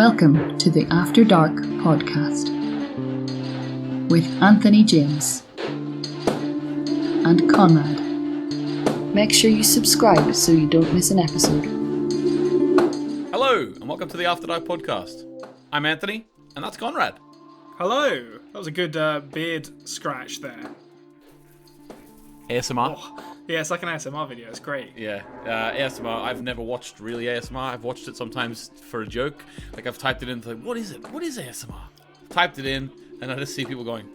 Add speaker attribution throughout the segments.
Speaker 1: Welcome to the After Dark podcast with Anthony James and Konrad. Make sure you subscribe so you don't miss an episode.
Speaker 2: Hello, and welcome to the After Dark podcast. I'm Anthony, and that's Konrad.
Speaker 3: Hello. That was a good beard scratch there.
Speaker 2: ASMR?
Speaker 3: Oh, yeah, it's like an ASMR video. It's great.
Speaker 2: Yeah, ASMR. I've never watched really ASMR. I've watched it sometimes for a joke. Like, I've typed it in, like, what is it? What is ASMR? Typed it in, and I just see people going,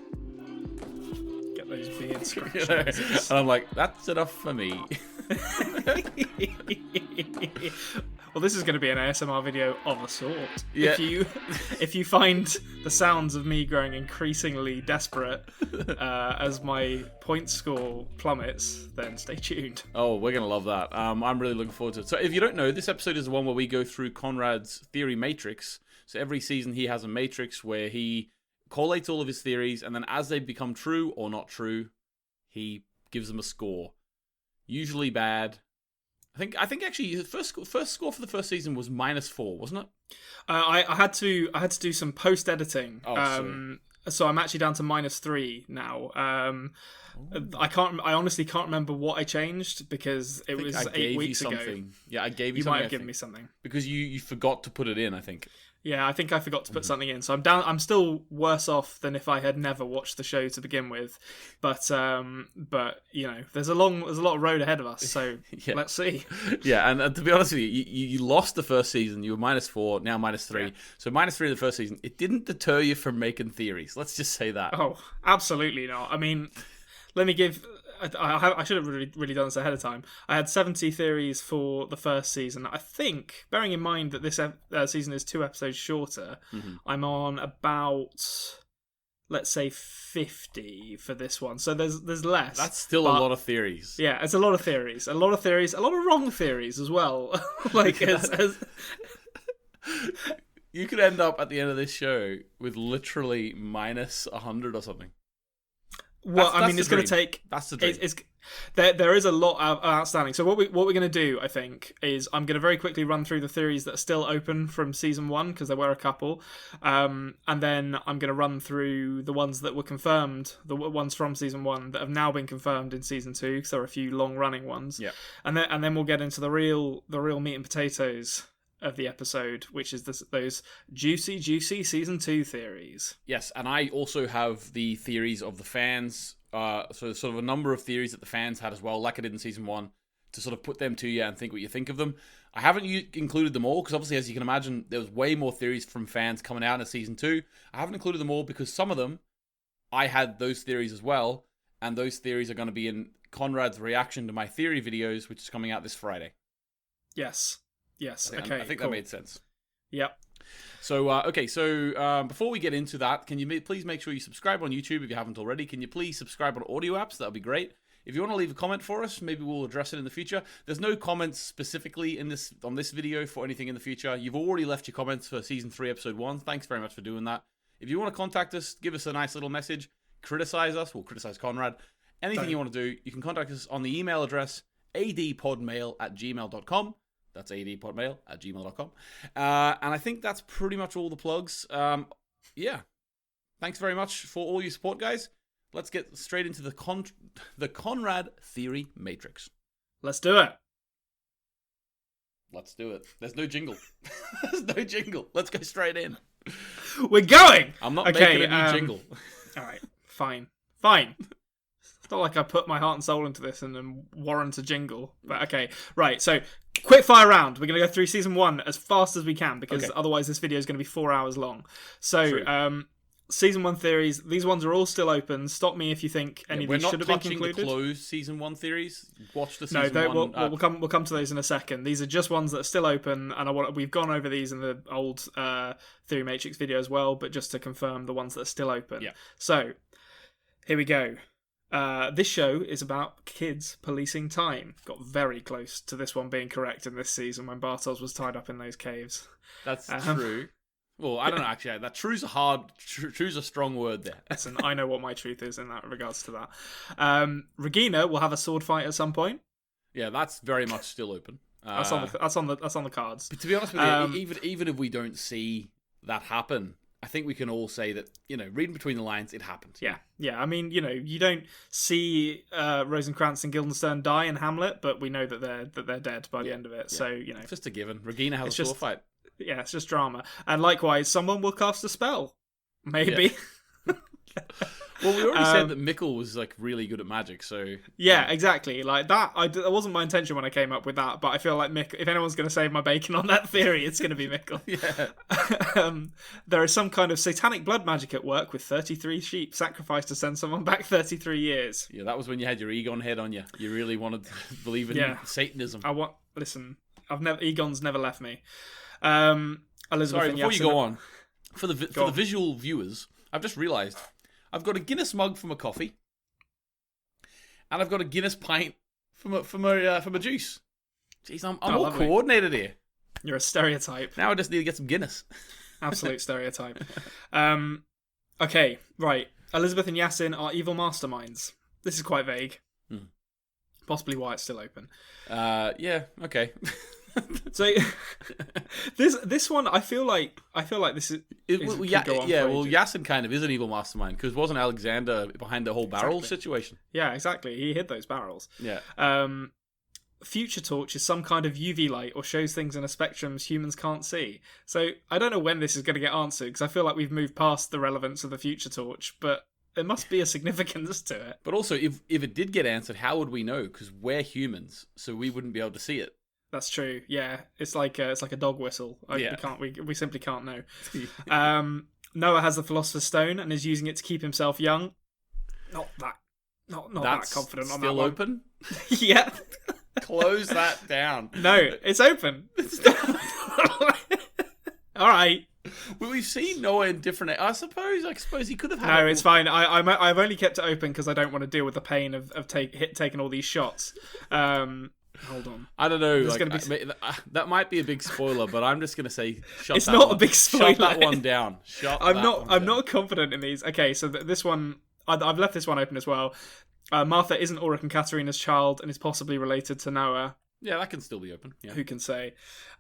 Speaker 3: Get those beard
Speaker 2: you
Speaker 3: scratches.
Speaker 2: know? And I'm like, that's enough for me.
Speaker 3: Well, this is going to be an ASMR video of a sort.
Speaker 2: Yeah.
Speaker 3: If you find the sounds of me growing increasingly desperate as my point score plummets, then stay tuned.
Speaker 2: Oh, we're going to love that. I'm really looking forward to it. So if you don't know, this episode is the one where we go through Konrad's theory matrix. So every season he has a matrix where he collates all of his theories, and then as they become true or not true, he gives them a score. Usually bad. I think actually the first score for the first season was -4, wasn't it?
Speaker 3: I had to do some post editing.
Speaker 2: Oh,
Speaker 3: so I'm actually down to -3 now. I honestly can't remember what I changed because it was 8 weeks ago.
Speaker 2: Yeah, I gave you
Speaker 3: You
Speaker 2: something.
Speaker 3: might have given me something.
Speaker 2: Because you forgot to put it in, I think.
Speaker 3: Yeah, I think I forgot to put something in, so I'm down. I'm still worse off than if I had never watched the show to begin with. But you know, there's a lot of road ahead of us. So
Speaker 2: Yeah.
Speaker 3: Let's see.
Speaker 2: Yeah, and to be honest with you, you lost the first season. You were -4, now -3.
Speaker 3: Yeah.
Speaker 2: So -3 the first season. It didn't deter you from making theories. Let's just say that.
Speaker 3: Oh, absolutely not. I mean, let me give. I should have really done this ahead of time. I had 70 theories for the first season. I think, bearing in mind that this season is 2 episodes shorter, I'm on about, let's say, 50 for this one. So there's less.
Speaker 2: That's still a lot of theories.
Speaker 3: Yeah, it's a lot of theories. A lot of wrong theories as well. Like, as
Speaker 2: You could end up at the end of this show with literally -100 or something.
Speaker 3: Well,
Speaker 2: That's
Speaker 3: I mean, it's going to take.
Speaker 2: That's the dream.
Speaker 3: There is a lot outstanding. So what we're going to do, I think, is I'm going to very quickly run through the theories that are still open from season 1 because there were a couple, and then I'm going to run through the ones that were confirmed, the ones from season 1 that have now been confirmed in season 2 because there are a few long running ones.
Speaker 2: Yeah,
Speaker 3: and then we'll get into the real meat and potatoes of the episode, which is those juicy season 2 theories.
Speaker 2: Yes, and I also have the theories of the fans. So sort of a number of theories that the fans had as well, like I did in season 1, to sort of put them to you and think what you think of them. I haven't included them all, because obviously, as you can imagine, there was way more theories from fans coming out in season 2. I haven't included them all because some of them, I had those theories as well, and those theories are going to be in Konrad's reaction to my theory videos, which is coming out this Friday.
Speaker 3: Yes. Okay.
Speaker 2: I think
Speaker 3: cool.
Speaker 2: that made sense.
Speaker 3: Yep.
Speaker 2: So, before we get into that, can you please make sure you subscribe on YouTube if you haven't already? Can you please subscribe on audio apps? That would be great. If you want to leave a comment for us, maybe we'll address it in the future. There's no comments specifically on this video for anything in the future. You've already left your comments for Season 3, Episode 1. Thanks very much for doing that. If you want to contact us, give us a nice little message, criticize us, we'll criticize Konrad. Anything you want to do, you can contact us on the email address adpodmail@gmail.com. That's adpodmail@gmail.com. And I think that's pretty much all the plugs. Yeah. Thanks very much for all your support, guys. Let's get straight into the Konrad Theory Matrix.
Speaker 3: Let's do it.
Speaker 2: Let's do it. There's no jingle. There's no jingle. Let's go straight in.
Speaker 3: We're going!
Speaker 2: I'm not making a new jingle.
Speaker 3: Alright, fine. It's not like I put my heart and soul into this and then warrant a jingle. But okay, right, so quick fire round. We're going to go through season 1 as fast as we can because otherwise this video is going to be 4 hours long. So, season 1 theories, these ones are all still open. Stop me if you think any of these should have been concluded.
Speaker 2: We're not touching the closed season 1 theories. Watch the season 1.
Speaker 3: No, we'll come to those in a second. These are just ones that are still open, and we've gone over these in the old Theory Matrix video as well, but just to confirm the ones that are still open.
Speaker 2: Yeah.
Speaker 3: So, here we go. This show is about kids policing time. Got very close to this one being correct in this season when Bartos was tied up in those caves.
Speaker 2: That's true. Well, I don't know, actually. That true's a strong word there.
Speaker 3: Listen, I know what my truth is in that regards to that. Regina will have a sword fight at some point.
Speaker 2: Yeah, that's very much still open.
Speaker 3: That's on the cards.
Speaker 2: But to be honest with you, even if we don't see that happen, I think we can all say that, reading between the lines, it happened.
Speaker 3: Yeah. I mean, you don't see Rosencrantz and Guildenstern die in Hamlet, but we know that they're dead by the end of it. Yeah. So
Speaker 2: it's just a given. Regina has a sword fight.
Speaker 3: Yeah, it's just drama. And likewise, someone will cast a spell, maybe.
Speaker 2: Yeah. Well, we already said that Mikkel was like really good at magic, so
Speaker 3: yeah, exactly. Like that, that wasn't my intention when I came up with that, but I feel like if anyone's going to save my bacon on that theory, it's going to be Mikkel.
Speaker 2: Yeah.
Speaker 3: There is some kind of satanic blood magic at work with 33 sheep sacrificed to send someone back 33 years.
Speaker 2: Yeah, that was when you had your Egon head on you. You really wanted to believe in Satanism.
Speaker 3: Listen, Egon's never left me. Elizabeth.
Speaker 2: Sorry,
Speaker 3: and
Speaker 2: before
Speaker 3: Yasin,
Speaker 2: you go on, for the visual viewers, I've just realised I've got a Guinness mug from a coffee, and I've got a Guinness pint from a juice. Jeez, I'm all coordinated here.
Speaker 3: You're a stereotype.
Speaker 2: Now I just need to get some Guinness.
Speaker 3: Absolute stereotype. Okay, right. Elizabeth and Yasin are evil masterminds. This is quite vague. Possibly why it's still open.
Speaker 2: Yeah. Okay.
Speaker 3: So this one, I feel like this is.
Speaker 2: Yasin kind of is an evil mastermind, because wasn't Alexander behind the whole barrel situation?
Speaker 3: Yeah, exactly. He hid those barrels.
Speaker 2: Yeah.
Speaker 3: Future Torch is some kind of UV light or shows things in a spectrum humans can't see. So I don't know when this is going to get answered, because I feel like we've moved past the relevance of the Future Torch, but there must be a significance to it.
Speaker 2: But also, if it did get answered, how would we know? Because we're humans, so we wouldn't be able to see it.
Speaker 3: That's true. Yeah, it's like a dog whistle. We simply can't know. Noah has the Philosopher's Stone and is using it to keep himself young. Not that confident on that one.
Speaker 2: Still open?
Speaker 3: Yeah.
Speaker 2: Close that down.
Speaker 3: No, it's open. All right.
Speaker 2: Well, we've seen Noah in different. I suppose he could have had.
Speaker 3: No, it's fine. I've only kept it open because I don't want to deal with the pain of taking all these shots. Hold on.
Speaker 2: I don't know. That might be a big spoiler, but I'm just gonna say,
Speaker 3: it's not a big spoiler.
Speaker 2: Shut that one down.
Speaker 3: I'm not confident in these. Okay, so this one, I've left this one open as well. Martha isn't Ulrich and Katarina's child and is possibly related to Noah.
Speaker 2: Yeah, that can still be open. Yeah.
Speaker 3: Who can say?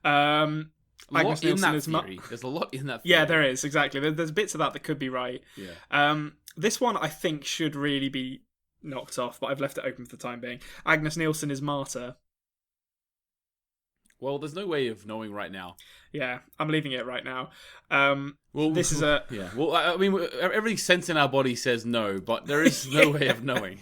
Speaker 2: There's a lot in that theory.
Speaker 3: Yeah, there is, exactly. There's bits of that could be right.
Speaker 2: Yeah.
Speaker 3: This one I think should really be knocked off, but I've left it open for the time being. Agnes Nielsen is Marta.
Speaker 2: Well, there's no way of knowing right now.
Speaker 3: Yeah, I'm leaving it right now.
Speaker 2: This is a... Yeah, well, I mean, every sense in our body says no, but there is no way of knowing.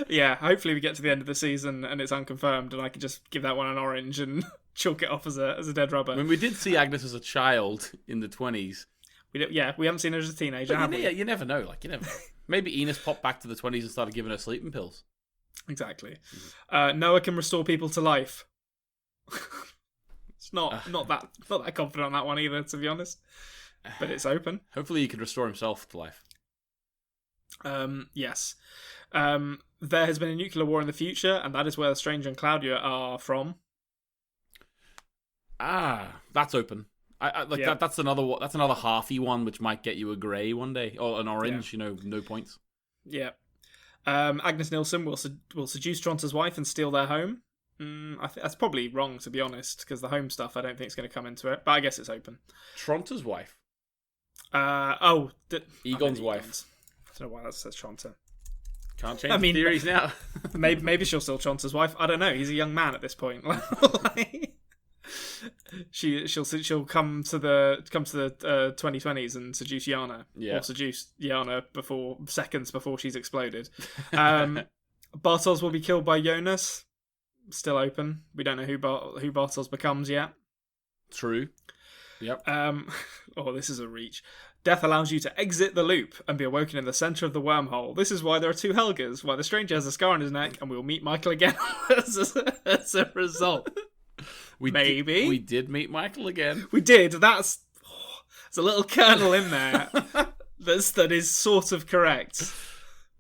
Speaker 3: Yeah, hopefully we get to the end of the season and it's unconfirmed and I can just give that one an orange and chalk it off as a dead rubber.
Speaker 2: I mean, we did see Agnes as a child in the 20s.
Speaker 3: We haven't seen her as a teenager, have we?
Speaker 2: Yeah, you never know. You never know. Maybe Enos popped back to the 20s and started giving her sleeping pills.
Speaker 3: Exactly. Noah can restore people to life. It's not that confident on that one either, to be honest. But it's open.
Speaker 2: Hopefully he can restore himself to life.
Speaker 3: Yes. There has been a nuclear war in the future, and that is where Stranger and Claudia are from.
Speaker 2: That's open. That's another halfy one, which might get you a grey one day or an orange. Yeah. No points.
Speaker 3: Yeah. Agnes Nielsen will seduce Tronta's wife and steal their home. I think that's probably wrong, to be honest, because the home stuff I don't think is going to come into it. But I guess it's open.
Speaker 2: Tronta's wife.
Speaker 3: Egon's
Speaker 2: wife.
Speaker 3: I don't know why that says Tronta.
Speaker 2: Can't change theories now.
Speaker 3: maybe she'll steal Tronta's wife. I don't know. He's a young man at this point. She'll come to the 2020s and seduce Yana, or seduce Yana seconds before she's exploded. Bartos will be killed by Jonas. Still open. We don't know who Bartos becomes yet.
Speaker 2: True. Yep.
Speaker 3: This is a reach. Death allows you to exit the loop and be awoken in the centre of the wormhole. This is why there are two Helgas, why the stranger has a scar on his neck, and we will meet Michael again as a result.
Speaker 2: We did meet Michael again.
Speaker 3: We did. There's a little kernel in there that is sort of correct.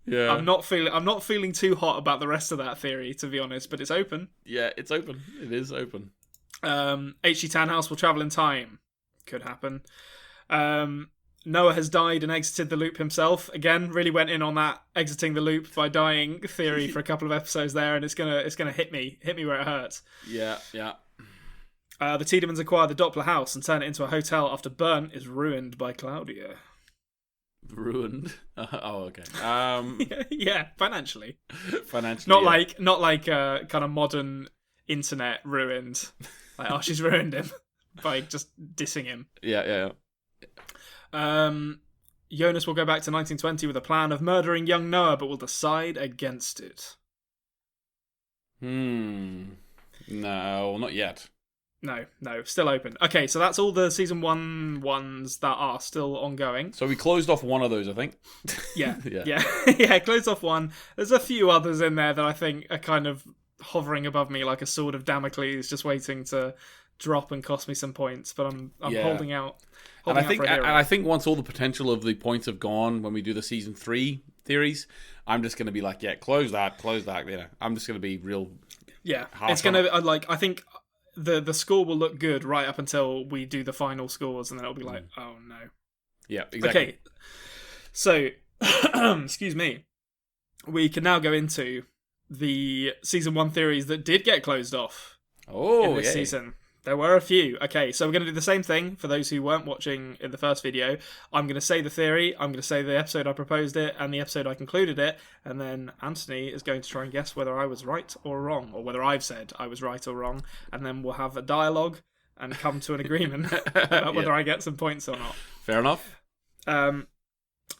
Speaker 2: Yeah.
Speaker 3: I'm not feeling too hot about the rest of that theory, to be honest, but it's open.
Speaker 2: Yeah, it's open. It is open.
Speaker 3: H.G. Tannhaus will travel in time. Could happen. Noah has died and exited the loop himself. Again, really went in on that exiting the loop by dying theory for a couple of episodes there, and it's gonna hit me where it hurts.
Speaker 2: Yeah.
Speaker 3: The Tiedemans acquire the Doppler house and turn it into a hotel after Bernd is ruined by Claudia.
Speaker 2: Ruined? Oh, okay.
Speaker 3: Yeah, financially.
Speaker 2: Financially,
Speaker 3: Not like kind of modern internet ruined. Like, oh, she's ruined him by just dissing him.
Speaker 2: Yeah.
Speaker 3: Jonas will go back to 1920 with a plan of murdering young Noah, but will decide against it.
Speaker 2: No, not yet.
Speaker 3: No, still open. Okay, so that's all the season 1 ones that are still ongoing.
Speaker 2: So we closed off one of those, I think.
Speaker 3: Yeah. Yeah, closed off one. There's a few others in there that I think are kind of hovering above me like a sword of Damocles, just waiting to drop and cost me some points. But I'm holding out.
Speaker 2: And I think once all the potential of the points have gone, when we do the season 3 theories, I'm just going to be like, yeah, close that. You know, I'm just going to be real.
Speaker 3: Yeah, it's going to I think the score will look good right up until we do the final scores, and then it'll be like, oh no.
Speaker 2: Yeah, exactly.
Speaker 3: Okay, so excuse me. We can now go into the season 1 theories that did get closed off in this season. There were a few. Okay, so we're going to do the same thing for those who weren't watching in the first video. I'm going to say the theory, I'm going to say the episode I proposed it, and the episode I concluded it, and then Anthony is going to try and guess whether I was right or wrong, or whether I've said I was right or wrong, and then we'll have a dialogue and come to an agreement about whether I get some points or not.
Speaker 2: Fair enough.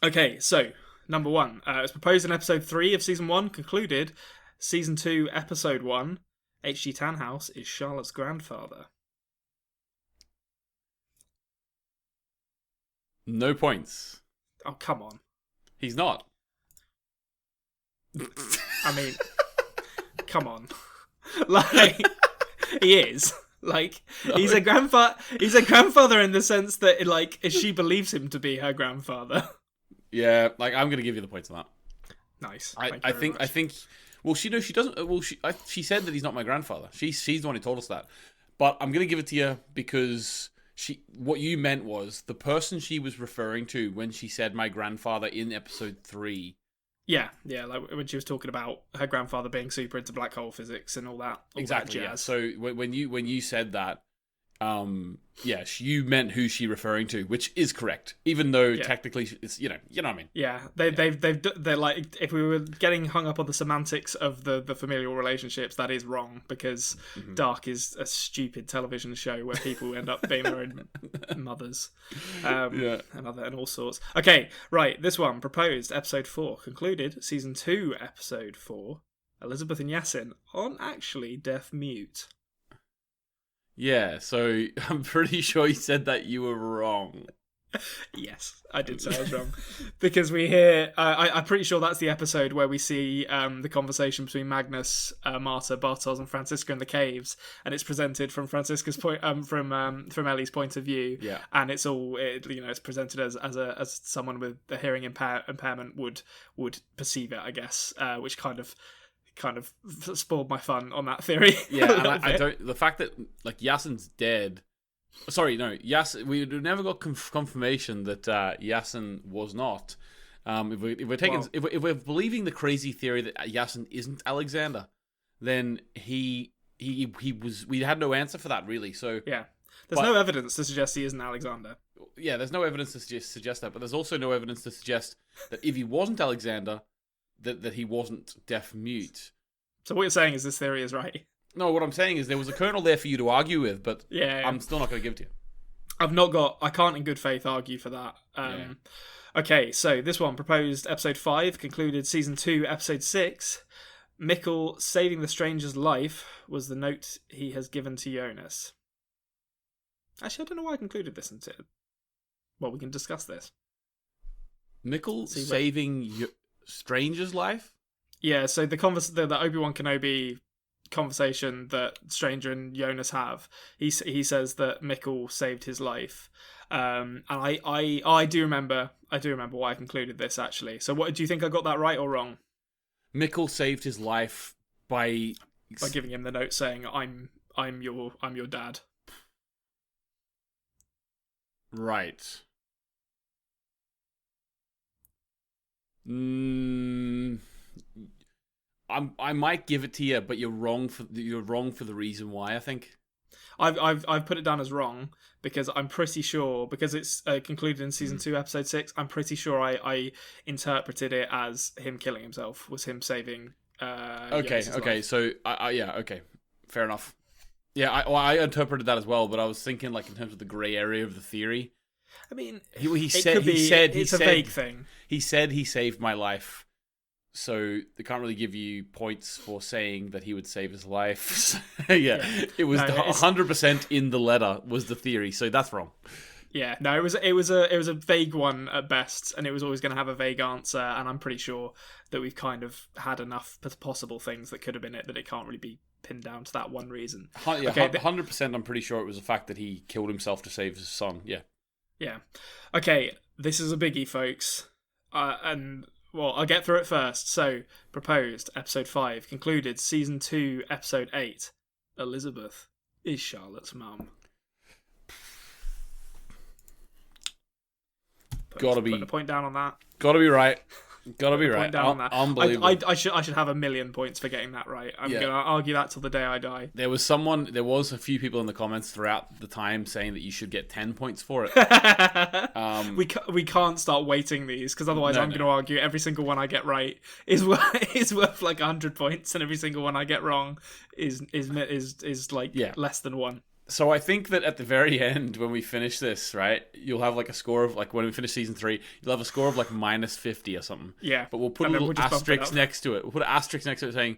Speaker 3: Okay, so, number 1. It was proposed in episode 3 of season 1, concluded season 2, episode 1, H.G. Tannhaus is Charlotte's grandfather.
Speaker 2: No points.
Speaker 3: Oh, come on.
Speaker 2: He's not.
Speaker 3: I mean, come on. Like, he is. Like, no. He's a grandfather in the sense that, like, she believes him to be her grandfather.
Speaker 2: Yeah, like, I'm going to give you the points on that.
Speaker 3: Nice.
Speaker 2: I think. Well, she doesn't. Well, she said that he's not my grandfather. She's the one who told us that. But I'm gonna give it to you because what you meant was the person she was referring to when she said my grandfather in episode 3.
Speaker 3: Yeah, like when she was talking about her grandfather being super into black hole physics and all that.
Speaker 2: Exactly.
Speaker 3: That
Speaker 2: yeah. So when you said that, yes, you meant who she referring to, which is correct, even though technically it's you know what I mean.
Speaker 3: Yeah, they're like, if we were getting hung up on the semantics of the familial relationships, that is wrong because Dark is a stupid television show where people end up being their own mothers, and all sorts. Okay, right, this one proposed episode 4, concluded season 2 episode 4. Elizabeth and Yasin on actually deaf mute.
Speaker 2: Yeah, so I'm pretty sure you said that you were wrong.
Speaker 3: Yes, I did say I was wrong. Because we hear... I'm pretty sure that's the episode where we see the conversation between Magnus, Marta, Bartos, and Francisca in the caves, and it's presented from Francisca's point... from Ellie's point of view.
Speaker 2: Yeah.
Speaker 3: And it's all... it's presented as someone with a hearing impairment would perceive it, I guess, which kind of spoiled my fun on that theory.
Speaker 2: Yeah, and I don't. The fact that like Yasin's dead. Sorry, no, we never got confirmation that Yasin was not. If we're believing the crazy theory that Yasin isn't Alexander, then he was. We had no answer for that really. So
Speaker 3: yeah, there's no evidence to suggest he isn't Alexander.
Speaker 2: Yeah, there's no evidence to suggest that, but there's also no evidence to suggest that if he wasn't Alexander, that he wasn't deaf mute. So
Speaker 3: what you're saying is this theory is right?
Speaker 2: No, what I'm saying is there was a kernel there for you to argue with, but
Speaker 3: yeah.
Speaker 2: I'm still not going to give it to you.
Speaker 3: I can't in good faith argue for that. Okay, so this one, proposed episode 5, concluded season 2, episode 6. Mikkel saving the stranger's life was the note he has given to Jonas. Actually, I don't know why I concluded this until... Well, we can discuss this.
Speaker 2: Mikkel saving stranger's life?
Speaker 3: Yeah, so the Obi-Wan Kenobi conversation that Stranger and Jonas have, he says that Mikkel saved his life, and I do remember why I concluded this actually. So what do you think? I got that right or wrong?
Speaker 2: Mikkel saved his life by
Speaker 3: giving him the note saying I'm your dad.
Speaker 2: Right. I might give it to you, but you're wrong for the reason why, I think.
Speaker 3: I've put it down as wrong because I'm pretty sure, because it's concluded in season 2, episode 6. I'm pretty sure I interpreted it as him killing himself, was him saving.
Speaker 2: Okay.
Speaker 3: Life.
Speaker 2: So yeah. Okay. Fair enough. Yeah. I interpreted that as well, but I was thinking like in terms of the gray area of the theory.
Speaker 3: I mean,
Speaker 2: he said it's
Speaker 3: a vague thing.
Speaker 2: He said he saved my life. So they can't really give you points for saying that he would save his life. Yeah, it was 100% in the letter was the theory. So that's wrong.
Speaker 3: Yeah, no, it was a vague one at best, and it was always going to have a vague answer. And I'm pretty sure that we've kind of had enough possible things that could have been it that it can't really be pinned down to that one reason.
Speaker 2: Yeah, okay, 100%. I'm pretty sure it was the fact that he killed himself to save his son. Yeah.
Speaker 3: Yeah. Okay, this is a biggie, folks, and. Well, I'll get through it first. So, proposed, episode 5. Concluded, season 2, episode 8. Elizabeth is Charlotte's mum. Putting a point down on that.
Speaker 2: Gotta be right. Gotta be right.
Speaker 3: Point down on that.
Speaker 2: Unbelievable.
Speaker 3: I should have 1,000,000 points for getting that right. I'm going to argue that till the day I die.
Speaker 2: There was a few people in the comments throughout the time saying that you should get 10 points for it.
Speaker 3: We can't start weighting these because otherwise I'm going to argue every single one I get right is worth like 100 points, and every single one I get wrong is like less than 1.
Speaker 2: So I think that at the very end, when we finish this, right, you'll have like a score of like when we finish season 3, you'll have a score of like -50 or something.
Speaker 3: Yeah.
Speaker 2: But we'll put a little asterisk next to it. We'll put an asterisk next to it saying,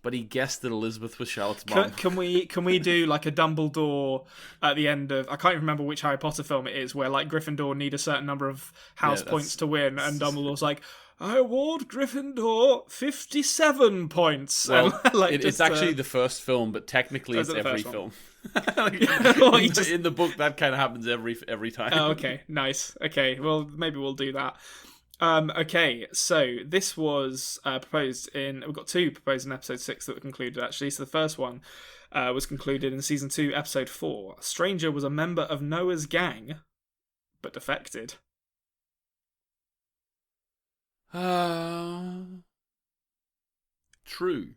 Speaker 2: but he guessed that Elizabeth was Charlotte's mom.
Speaker 3: Can we do like a Dumbledore at the end of, I can't even remember which Harry Potter film it is, where like Gryffindor need a certain number of house points to win, and Dumbledore's like, I award Gryffindor 57 points.
Speaker 2: Well, it's actually the first film, but technically it's every film. In the book, that kind of happens every time.
Speaker 3: Oh, okay, nice. Okay, well, maybe we'll do that. Okay, so this was proposed in... We've got 2 proposed in episode 6 that were concluded, actually. So the first one was concluded in season 2, episode 4. A stranger was a member of Noah's gang, but defected.
Speaker 2: True.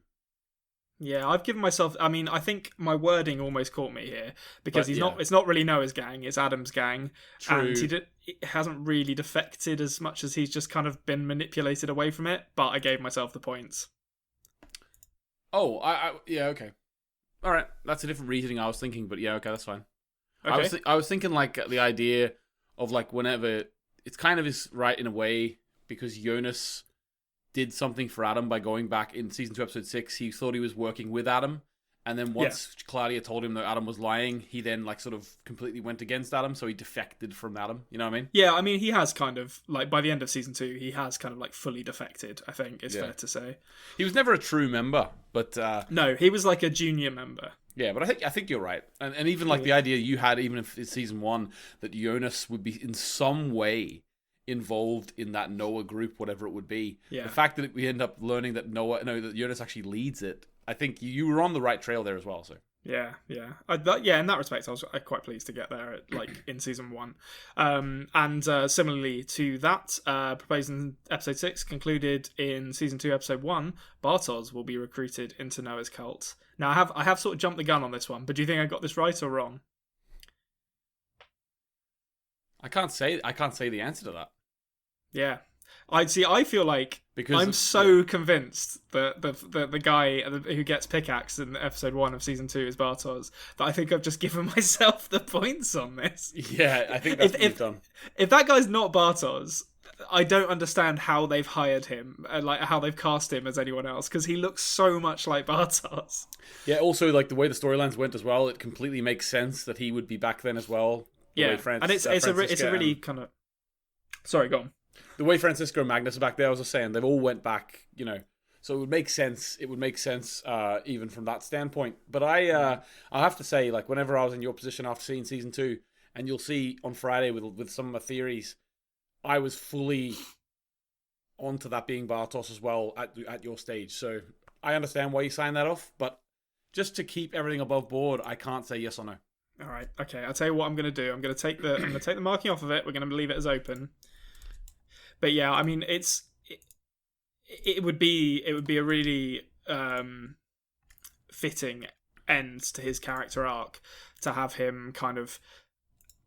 Speaker 3: Yeah, I've given myself... I mean, I think my wording almost caught me here, because it's not really Noah's gang, it's Adam's gang.
Speaker 2: True.
Speaker 3: And he hasn't really defected as much as he's just kind of been manipulated away from it, but I gave myself the points.
Speaker 2: Oh, yeah, okay. All right, that's a different reasoning I was thinking, but yeah, okay, that's fine.
Speaker 3: Okay.
Speaker 2: I was thinking like the idea of like whenever... It's kind of is right in a way, because Jonas did something for Adam by going back in season 2, episode 6. He thought he was working with Adam, and then once Claudia told him that Adam was lying, he then like sort of completely went against Adam, so he defected from Adam. You know what I mean?
Speaker 3: Yeah, I mean, he has kind of like by the end of season 2, he has kind of like fully defected. I think it's fair to say
Speaker 2: he was never a true member, but
Speaker 3: no, he was like a junior member.
Speaker 2: Yeah, but I think you're right, and even like the idea you had, even if it's season 1, that Jonas would be in some way involved in that Noah group, whatever it would be.
Speaker 3: Yeah.
Speaker 2: The fact that we end up learning that that Jonas actually leads it, I think you were on the right trail there as well. So
Speaker 3: yeah. In that respect, I was quite pleased to get there in season 1. And similarly to that, proposed in episode 6, concluded in season 2, episode 1, Bartos will be recruited into Noah's cult. Now, I have sort of jumped the gun on this one, but do you think I got this right or wrong?
Speaker 2: I can't say the answer to that.
Speaker 3: Yeah, I feel like because I'm so convinced that the guy who gets pickaxed in episode 1 of season 2 is Bartos that I think I've just given myself the points on this.
Speaker 2: Yeah, I think that's what you've done.
Speaker 3: If that guy's not Bartos, I don't understand how they've hired him, like how they've cast him as anyone else, because he looks so much like Bartos.
Speaker 2: Yeah, also like the way the storylines went as well, it completely makes sense that he would be back then as well.
Speaker 3: And it's a really kind of... Sorry, go on.
Speaker 2: The way Francisco and Magnus are back there, I was just saying, they've all went back, so it would make sense. It would make sense even from that standpoint. But I have to say, like, whenever I was in your position after seeing season 2, and you'll see on Friday with some of my theories, I was fully onto that being Bartos as well at your stage. So I understand why you signed that off, but just to keep everything above board, I can't say yes or no.
Speaker 3: All right, okay. I'll tell you what I'm going to do. I'm going to take the marking off of it. We're going to leave it as open. But yeah, I mean, it would be a really fitting end to his character arc to have him kind of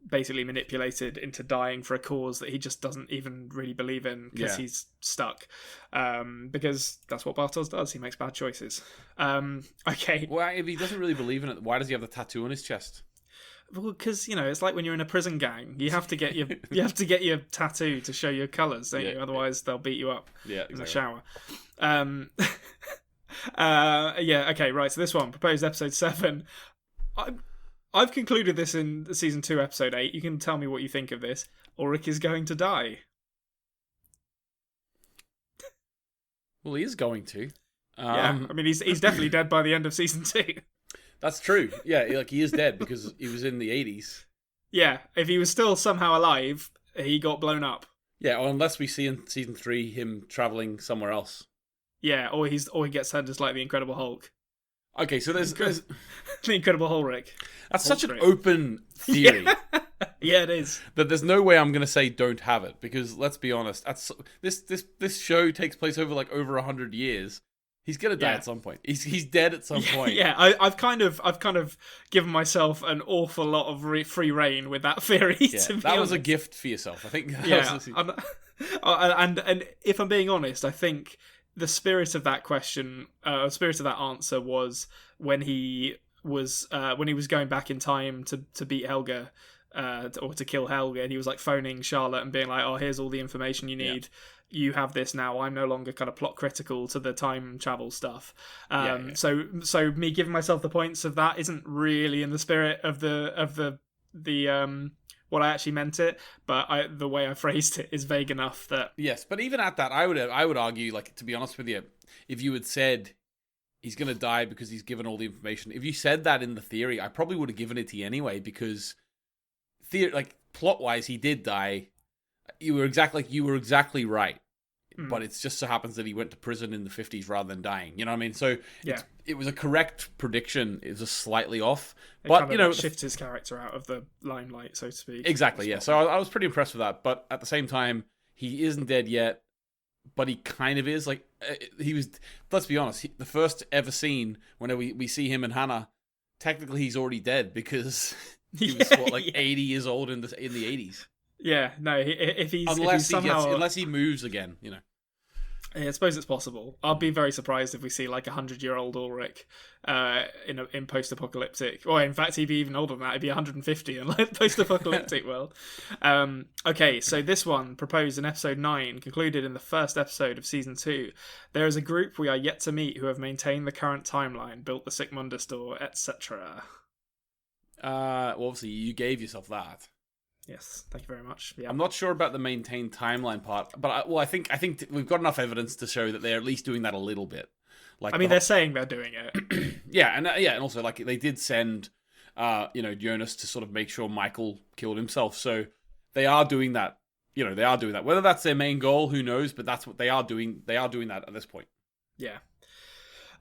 Speaker 3: basically manipulated into dying for a cause that he just doesn't even really believe in because he's stuck. Because that's what Bartos does. He makes bad choices. Okay.
Speaker 2: Well, if he doesn't really believe in it, why does he have the tattoo on his chest?
Speaker 3: Well, because it's like when you're in a prison gang, you have to get your tattoo to show your colours, don't you? Otherwise, they'll beat you up in the shower. Okay, right. So this one, proposed episode 7. I've concluded this in season 2, episode 8. You can tell me what you think of this. Ulrich is going to die.
Speaker 2: Well, he is going to.
Speaker 3: I mean, he's definitely dead by the end of season 2.
Speaker 2: That's true. Yeah, like he is dead because he was in the 80s.
Speaker 3: Yeah, if he was still somehow alive, he got blown up.
Speaker 2: Yeah, or unless we see in season 3 him traveling somewhere else.
Speaker 3: Yeah, or he gets turned as like the Incredible Hulk.
Speaker 2: Okay, so there's
Speaker 3: the Incredible Ulrich.
Speaker 2: That's such an open theory.
Speaker 3: Yeah, it is.
Speaker 2: That there's no way I'm going to say don't have it, because let's be honest, this show takes place over 100 years. He's going to die at some point. He's dead at some point.
Speaker 3: Yeah, I've kind of given myself an awful lot of free reign with that theory.
Speaker 2: Yeah,
Speaker 3: to be
Speaker 2: that was
Speaker 3: honest.
Speaker 2: a gift for yourself. I think.
Speaker 3: And if I'm being honest, I think the spirit of that question, spirit of that answer was when he was going back in time to beat Helga, or to kill Helga, and he was like phoning Charlotte and being like, "Oh, here's all the information you need. You have this now. I'm no longer kind of plot critical to the time travel stuff." So me giving myself the points of that isn't really in the spirit of the what I actually meant it, but the way I phrased it is vague enough that...
Speaker 2: Yes, but even at that, I would argue, to be honest with you, if you had said he's going to die because he's given all the information, if you said that in the theory, I probably would have given it to you anyway, because plot-wise, he did die. You were exactly right. But it just so happens that he went to prison in the 50s rather than dying. You know what I mean? So it was a correct prediction. It was just slightly off. But,
Speaker 3: shifts his character out of the limelight, so to speak.
Speaker 2: Exactly, yeah. So I was pretty impressed with that. But at the same time, he isn't dead yet. But he kind of is. He was, let's be honest, the first ever scene, whenever we see him and Hannah, technically he's already dead because he was, 80 years old in the 80s.
Speaker 3: Yeah, no,
Speaker 2: unless he moves again,
Speaker 3: Yeah, I suppose it's possible. I'll be very surprised if we see 100-year-old Ulrich in post-apocalyptic. Or in fact, he'd be even older than that. He'd be 150 in post-apocalyptic world. Okay, so this one, proposed in episode 9, concluded in the first episode of season 2. There is a group we are yet to meet who have maintained the current timeline, built the Sigmunda store, etc.
Speaker 2: Well, obviously, you gave yourself that.
Speaker 3: Yes, thank you very much. Yeah.
Speaker 2: I'm not sure about the maintained timeline part, but I think we've got enough evidence to show that they're at least doing that a little bit.
Speaker 3: They're saying they're doing it.
Speaker 2: and also they did send, Jonas to sort of make sure Michael killed himself, so they are doing that. They are doing that. Whether that's their main goal, who knows? But that's what they are doing. They are doing that at this point.
Speaker 3: Yeah.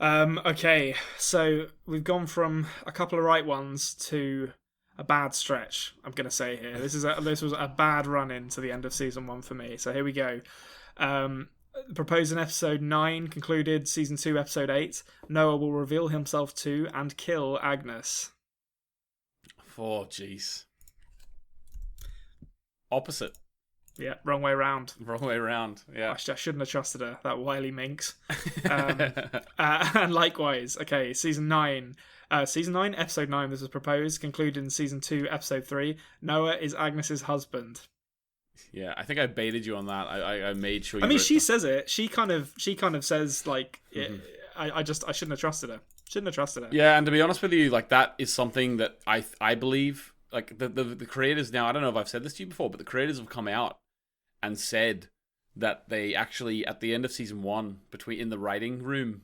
Speaker 3: Okay, so we've gone from a couple of right ones to a bad stretch, I'm going to say here. This was a bad run-in to the end of season 1 for me. So here we go. Proposed in episode 9, concluded season 2, episode 8. Noah will reveal himself to and kill Agnes.
Speaker 2: Oh, jeez. Opposite.
Speaker 3: Yeah, wrong way around.
Speaker 2: Wrong way around, yeah.
Speaker 3: I shouldn't have trusted her, that wily minx. And likewise, okay, season 9, episode 9, this was proposed, concluded in season 2, episode 3. Noah is Agnes's husband.
Speaker 2: Yeah, I think I baited you on that. I made sure.
Speaker 3: I mean, she says it. She kind of says mm-hmm. I shouldn't have trusted her.
Speaker 2: Yeah, and to be honest with you, that is something that I believe. The creators now. I don't know if I've said this to you before, but the creators have come out and said that they actually, at the end of season 1, in the writing room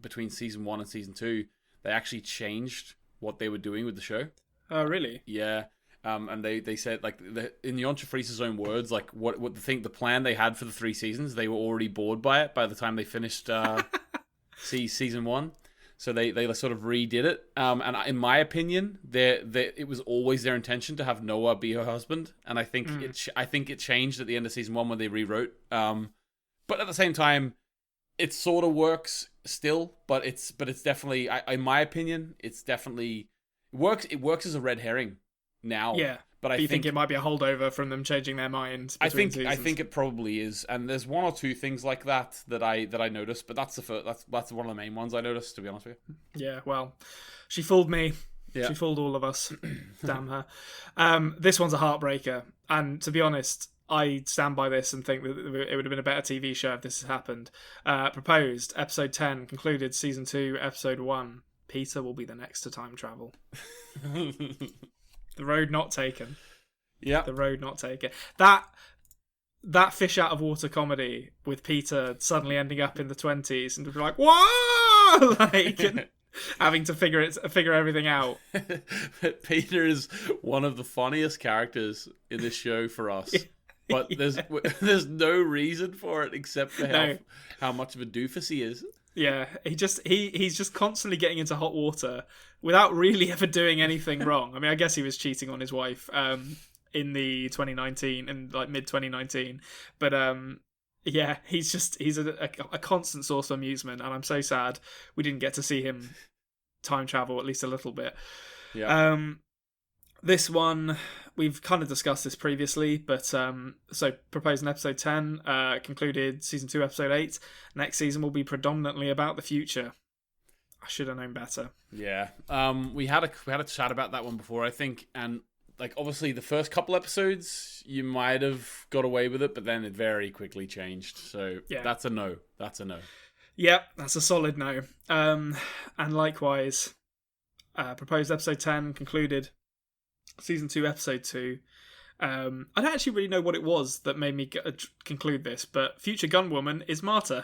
Speaker 2: between season 1 and season 2, they actually changed what they were doing with the show.
Speaker 3: Oh, really?
Speaker 2: Yeah. And they said, in the Entrefrisa's own words, what the plan they had for the 3 seasons, they were already bored by it by the time they finished season 1. So they sort of redid it. And in my opinion, it was always their intention to have Noah be her husband. And I think it changed at the end of season 1 when they rewrote. But at the same time, it sort of works still, but it's definitely, in my opinion, it's definitely works. It works as a red herring now.
Speaker 3: Yeah.
Speaker 2: But
Speaker 3: you think it might be a holdover from them changing their mind?
Speaker 2: I think it probably is, and there's one or two things like that I noticed, but that's that's one of the main ones I noticed, to be honest with you.
Speaker 3: Yeah, well, she fooled me. Yeah. She fooled all of us. Damn her. This one's a heartbreaker, and to be honest, I stand by this and think that it would have been a better TV show if this had happened. Proposed, episode 10, concluded season 2, episode 1. Peter will be the next to time travel. The road not taken.
Speaker 2: Yeah.
Speaker 3: The road not taken. That fish out of water comedy with Peter suddenly ending up in the 20s and be like, whoa! Like, having to figure everything out.
Speaker 2: Peter is one of the funniest characters in this show for us. But there's no reason for it except for how much of a doofus he is.
Speaker 3: Yeah, he's just constantly getting into hot water without really ever doing anything wrong. I mean, I guess he was cheating on his wife in the 2019 and like mid 2019, but yeah, he's a constant source of amusement, and I'm so sad we didn't get to see him time travel at least a little bit.
Speaker 2: Yeah.
Speaker 3: This one, we've kind of discussed this previously, but so proposed in episode 10, concluded season 2, episode 8. Next season will be predominantly about the future. I should have known better.
Speaker 2: Yeah. We had a chat about that one before, I think, and like obviously the first couple episodes you might have got away with it, but then it very quickly changed. So yeah. That's a no.
Speaker 3: Yep, that's a solid no. And likewise, proposed episode 10, concluded season 2, episode 2. I don't actually really know what it was that made me conclude this, but future gunwoman is Marta.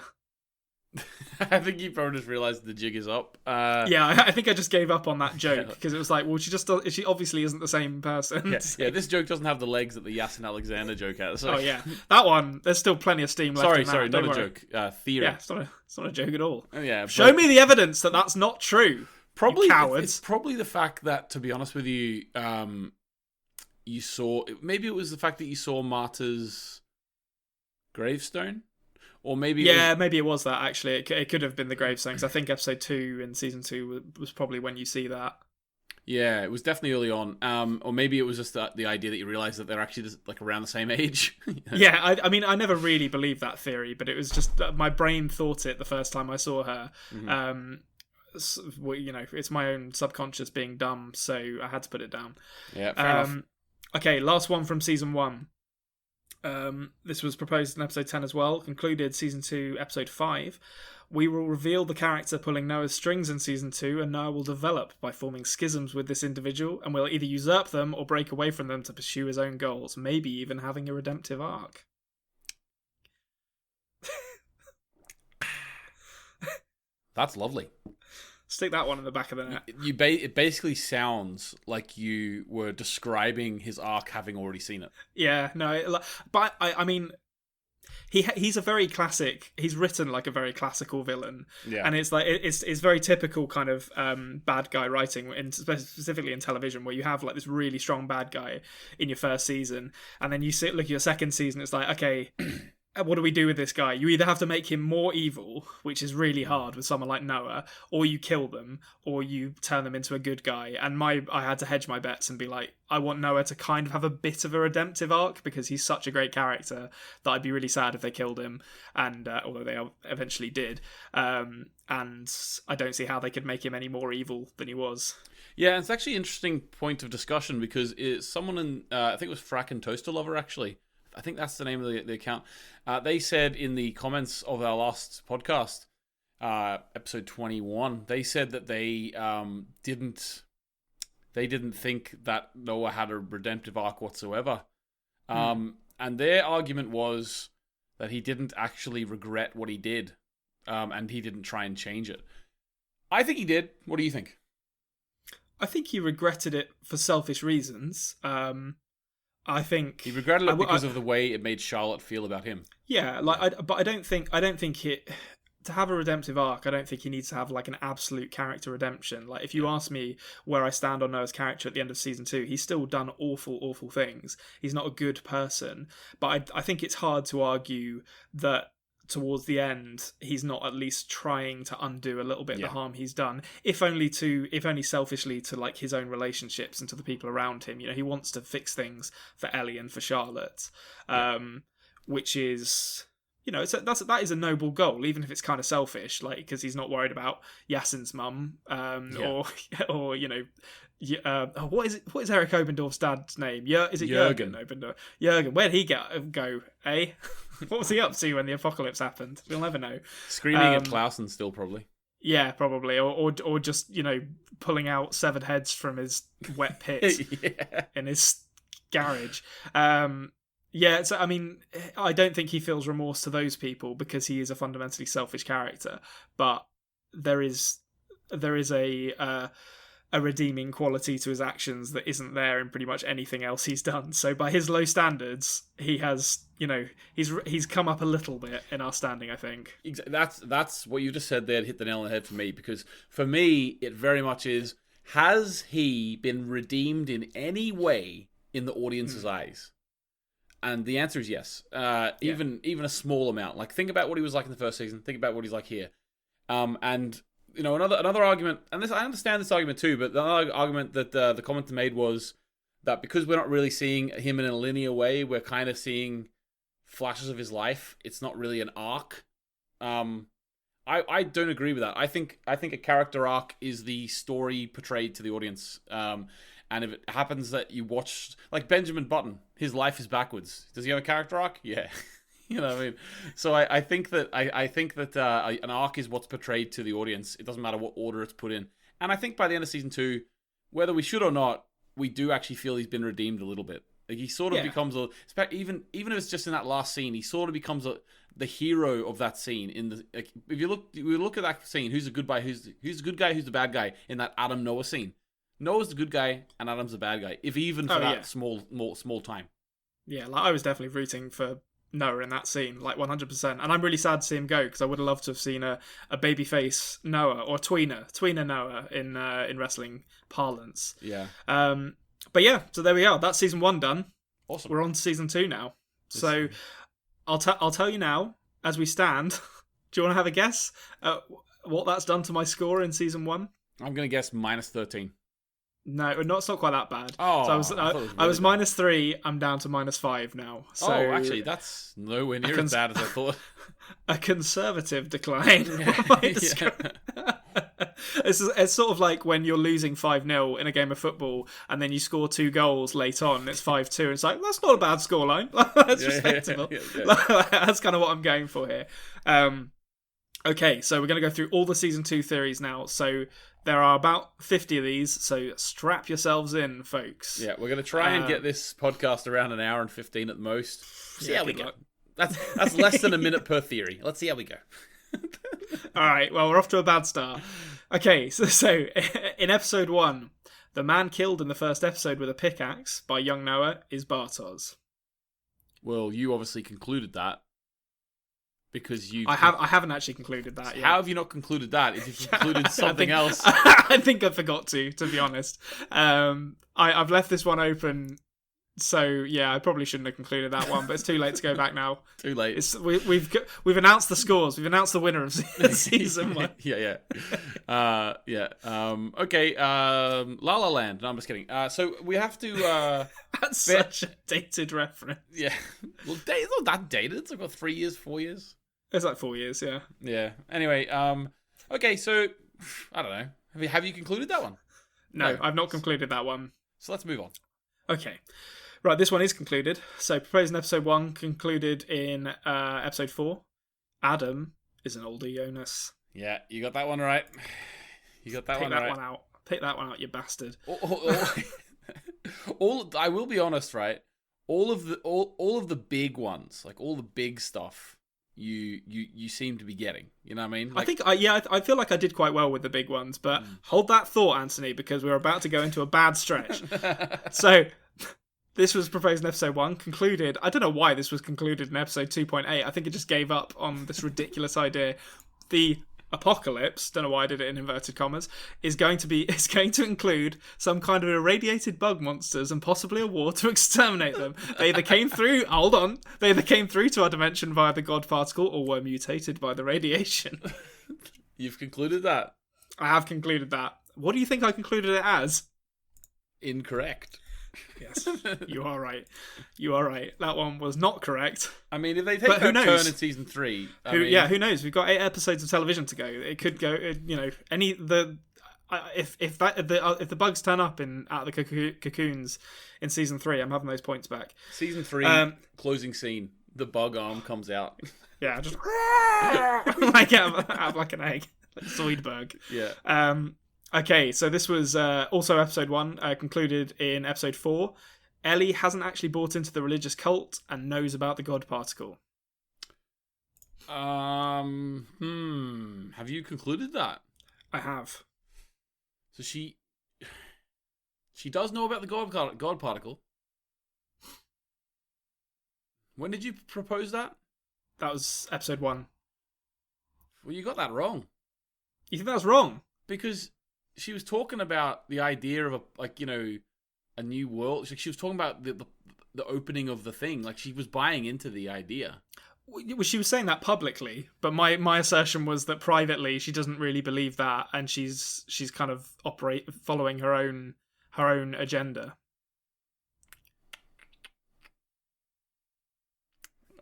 Speaker 2: I think you probably just realised the jig is up.
Speaker 3: Yeah, I think I just gave up on that joke because it was like, well, she obviously isn't the same person.
Speaker 2: Yeah, yeah, this joke doesn't have the legs that the Yasin Alexander joke has. So.
Speaker 3: Oh yeah, that one. There's still plenty of steam left.
Speaker 2: Sorry, not a joke. Theory.
Speaker 3: Yeah, it's not a joke at all.
Speaker 2: Yeah,
Speaker 3: show me the evidence that that's not true.
Speaker 2: Probably,
Speaker 3: cowards.
Speaker 2: It's probably the fact that, to be honest with you, you saw, maybe it was the fact that you saw Marta's gravestone, or maybe
Speaker 3: maybe it was that actually. It could have been the gravestone, because I think episode 2 in season 2 was probably when you see that.
Speaker 2: Yeah, it was definitely early on. Or maybe it was just the idea that you realised that they're actually just, like around the same age.
Speaker 3: Yeah, I mean, I never really believed that theory, but it was just my brain thought it the first time I saw her. Mm-hmm. You know, it's my own subconscious being dumb, so I had to put it down.
Speaker 2: Yeah, fair enough.
Speaker 3: Okay, last one from season 1. This was proposed in episode 10 as well. Concluded season 2, episode 5. We will reveal the character pulling Noah's strings in season 2, and Noah will develop by forming schisms with this individual, and will either usurp them or break away from them to pursue his own goals, maybe even having a redemptive arc.
Speaker 2: That's lovely.
Speaker 3: Stick that one in the back of the net.
Speaker 2: It basically sounds like you were describing his arc having already seen it.
Speaker 3: Yeah, no, but I mean, he's a very classic. He's written like a very classical villain,
Speaker 2: yeah.
Speaker 3: And it's like it's very typical kind of bad guy writing, specifically in television, where you have like this really strong bad guy in your first season, and then you look at your second season. It's like, okay. What do we do with this guy? You either have to make him more evil, which is really hard with someone like Noah, or you kill them, or you turn them into a good guy. And I had to hedge my bets and be like, I want Noah to kind of have a bit of a redemptive arc, because he's such a great character that I'd be really sad if they killed him. And although they eventually did, and I don't see how they could make him any more evil than he was.
Speaker 2: Yeah, it's actually an interesting point of discussion, because it's someone in I think it was Frack and Toaster Lover actually. I think that's the name of the account. They said in the comments of our last podcast, episode 21, they said that they didn't think that Noah had a redemptive arc whatsoever. And their argument was that he didn't actually regret what he did, and he didn't try and change it. I think he did. What do you think?
Speaker 3: I think he regretted it for selfish reasons. I think
Speaker 2: he regretted it because of the way it made Charlotte feel about him.
Speaker 3: Yeah, but I don't think it to have a redemptive arc. I don't think he needs to have like an absolute character redemption. Like if you ask me where I stand on Noah's character at the end of season 2, he's still done awful things. He's not a good person, but I think it's hard to argue that towards the end he's not at least trying to undo a little bit of the harm he's done, if only selfishly to like his own relationships and to the people around him. He wants to fix things for Ellie and for Charlotte, which is, that is a noble goal, even if it's kind of selfish, like, because he's not worried about Yasin's mum, or what is Eric Obendorf's dad's name? Is it Jürgen Obendorf? Jürgen, where'd he go? Eh? What was he up to when the apocalypse happened? We'll never know.
Speaker 2: Screaming at Clausen still, probably.
Speaker 3: Yeah, probably, or just pulling out severed heads from his wet pit in his garage. So I mean, I don't think he feels remorse to those people because he is a fundamentally selfish character, but there is a redeeming quality to his actions that isn't there in pretty much anything else he's done. So by his low standards, he has, he's come up a little bit in our standing, I think.
Speaker 2: That's what you just said there, hit the nail on the head for me, because for me, it very much is, has he been redeemed in any way in the audience's eyes? And the answer is yes. Even a small amount. Like, think about what he was like in the first season. Think about what he's like here. And another argument, and I understand this argument too, but the other argument that the commenter made was that because we're not really seeing him in a linear way, we're kind of seeing flashes of his life. It's not really an arc. I don't agree with that. I think a character arc is the story portrayed to the audience. And if it happens that you watch, like Benjamin Button, his life is backwards. Does he have a character arc? Yeah. You know what I mean? So I think that an arc is what's portrayed to the audience. It doesn't matter what order it's put in. And I think by the end of season 2, whether we should or not, we do actually feel he's been redeemed a little bit. Like, he sort of becomes even if it's just in that last scene, he sort of becomes the hero of that scene. If you look at that scene, who's the good guy, who's the bad guy in that Adam Noah scene? Noah's the good guy and Adam's the bad guy, if even for that small time. Yeah,
Speaker 3: like I was definitely rooting for Noah in that scene, like 100%. And I'm really sad to see him go, because I would have loved to have seen a babyface Noah, or tweener Noah in wrestling parlance.
Speaker 2: Yeah.
Speaker 3: But yeah, so there we are. That's season 1 done.
Speaker 2: Awesome.
Speaker 3: We're on to season 2 now. So I'll tell you now, as we stand. Do you want to have a guess at what that's done to my score in season 1?
Speaker 2: I'm gonna guess -13.
Speaker 3: No, it's not quite that bad.
Speaker 2: Oh,
Speaker 3: so I was -3. I'm down to -5 now. So
Speaker 2: actually, that's nowhere near as bad as I thought.
Speaker 3: A conservative decline. It's sort of like when you're losing 5-0 in a game of football, and then you score 2 goals late on. It's 5-2. And it's like, that's not a bad scoreline. That's respectable. That's kind of what I'm going for here. Okay, so we're going to go through all the season 2 theories now. So there are about 50 of these, so strap yourselves in, folks.
Speaker 2: Yeah, we're going to try and get this podcast around an hour and 15 at most. See how we go. That's less than a minute per theory. Let's see how we go.
Speaker 3: All right, well, we're off to a bad start. Okay, so in episode 1, the man killed in the first episode with a pickaxe by young Noah is Bartosz.
Speaker 2: Well, you obviously concluded that. Because
Speaker 3: I haven't actually concluded that yet.
Speaker 2: How have you not concluded that? If you've concluded something else,
Speaker 3: I think I forgot to be honest. I've left this one open, so yeah, I probably shouldn't have concluded that one. But it's too late to go back now.
Speaker 2: Too late.
Speaker 3: We've announced the scores. We've announced the winner of season 1.
Speaker 2: Yeah. Okay. La La Land. No, I'm just kidding. So we have to.
Speaker 3: That's such a dated reference.
Speaker 2: Yeah. Well, it's not that dated. It's like about 3 years, 4 years.
Speaker 3: It's like 4 years. Yeah.
Speaker 2: Yeah. Anyway. Okay. So I don't know. Have you concluded that one?
Speaker 3: No, I've not concluded that one.
Speaker 2: So let's move on.
Speaker 3: Okay. Right, this one is concluded. So, proposed in episode 1, concluded in episode 4. Adam is an older Jonas.
Speaker 2: Yeah, you got that one right. You got that one right.
Speaker 3: Pick that one out, you bastard.
Speaker 2: I will be honest, right? All of the big ones, like all the big stuff, you seem to be getting. You know what I mean? Like,
Speaker 3: I feel like I did quite well with the big ones, but hold that thought, Anthony, because we're about to go into a bad stretch. So. This was proposed in episode 1, concluded. I don't know why this was concluded in episode 2.8. I think it just gave up on this ridiculous idea. The apocalypse, don't know why I did it in inverted commas, is going to include some kind of irradiated bug monsters and possibly a war to exterminate them. They either came through to our dimension via the God particle or were mutated by the radiation.
Speaker 2: You've concluded that?
Speaker 3: I have concluded that. What do you think I concluded it as?
Speaker 2: Incorrect.
Speaker 3: Yes, you are right. You are right. That one was not correct.
Speaker 2: I mean, if they take that turn in season 3,
Speaker 3: who knows? We've got 8 episodes of television to go. It could go. If the bugs turn up at the cocoons in season 3, I'm having those points back.
Speaker 2: Season 3 closing scene. The bug arm comes out.
Speaker 3: Yeah, just like out of like an egg, like Zoidberg.
Speaker 2: Yeah.
Speaker 3: Okay, so this was also episode 1, concluded in episode 4. Ellie hasn't actually bought into the religious cult and knows about the God particle.
Speaker 2: Have you concluded that?
Speaker 3: I have.
Speaker 2: So she does know about the God particle. When did you propose that?
Speaker 3: That was episode 1.
Speaker 2: Well, you got that wrong.
Speaker 3: You think that was wrong?
Speaker 2: Because she was talking about the idea of a new world. She was talking about the opening of the thing. Like, she was buying into the idea.
Speaker 3: Well, she was saying that publicly, but my assertion was that privately she doesn't really believe that, and she's kind of following her own agenda.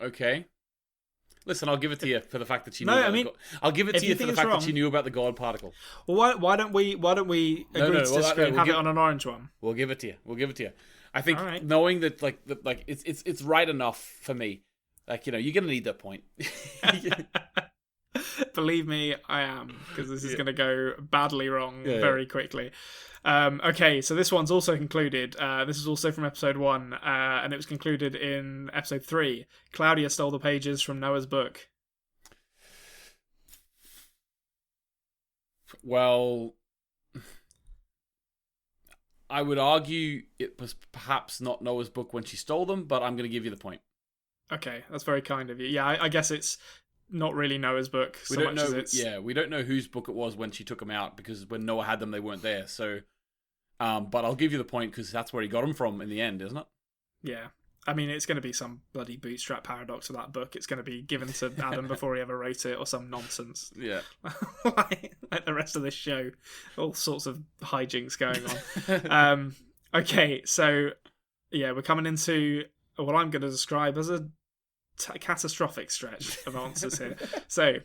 Speaker 2: Okay. Listen, I'll give it to you for the fact that she knew. I'll give it to you for the fact that she knew about the God particle.
Speaker 3: Well, why don't we agree to disagree and have it on an orange one?
Speaker 2: We'll give it to you. I think knowing that it's right enough for me. Like, you're gonna need that point.
Speaker 3: Believe me, I am, because this is going to go badly wrong very quickly. Okay, so this one's also concluded. This is also from episode 1, and it was concluded in episode 3. Claudia stole the pages from Noah's book.
Speaker 2: Well, I would argue it was perhaps not Noah's book when she stole them, but I'm going to give you the point.
Speaker 3: Okay, that's very kind of you. Yeah, I guess it's not really Noah's book.
Speaker 2: We don't know. Yeah, we don't know whose book it was when she took them out, because when Noah had them, they weren't there. So, but I'll give you the point because that's where he got them from in the end, isn't it?
Speaker 3: Yeah, I mean, it's going to be some bloody bootstrap paradox of that book. It's going to be given to Adam before he ever wrote it, or some nonsense.
Speaker 2: Yeah,
Speaker 3: like the rest of this show, all sorts of hijinks going on. Okay, so yeah, we're coming into what I'm going to describe as a catastrophic stretch of answers here. So,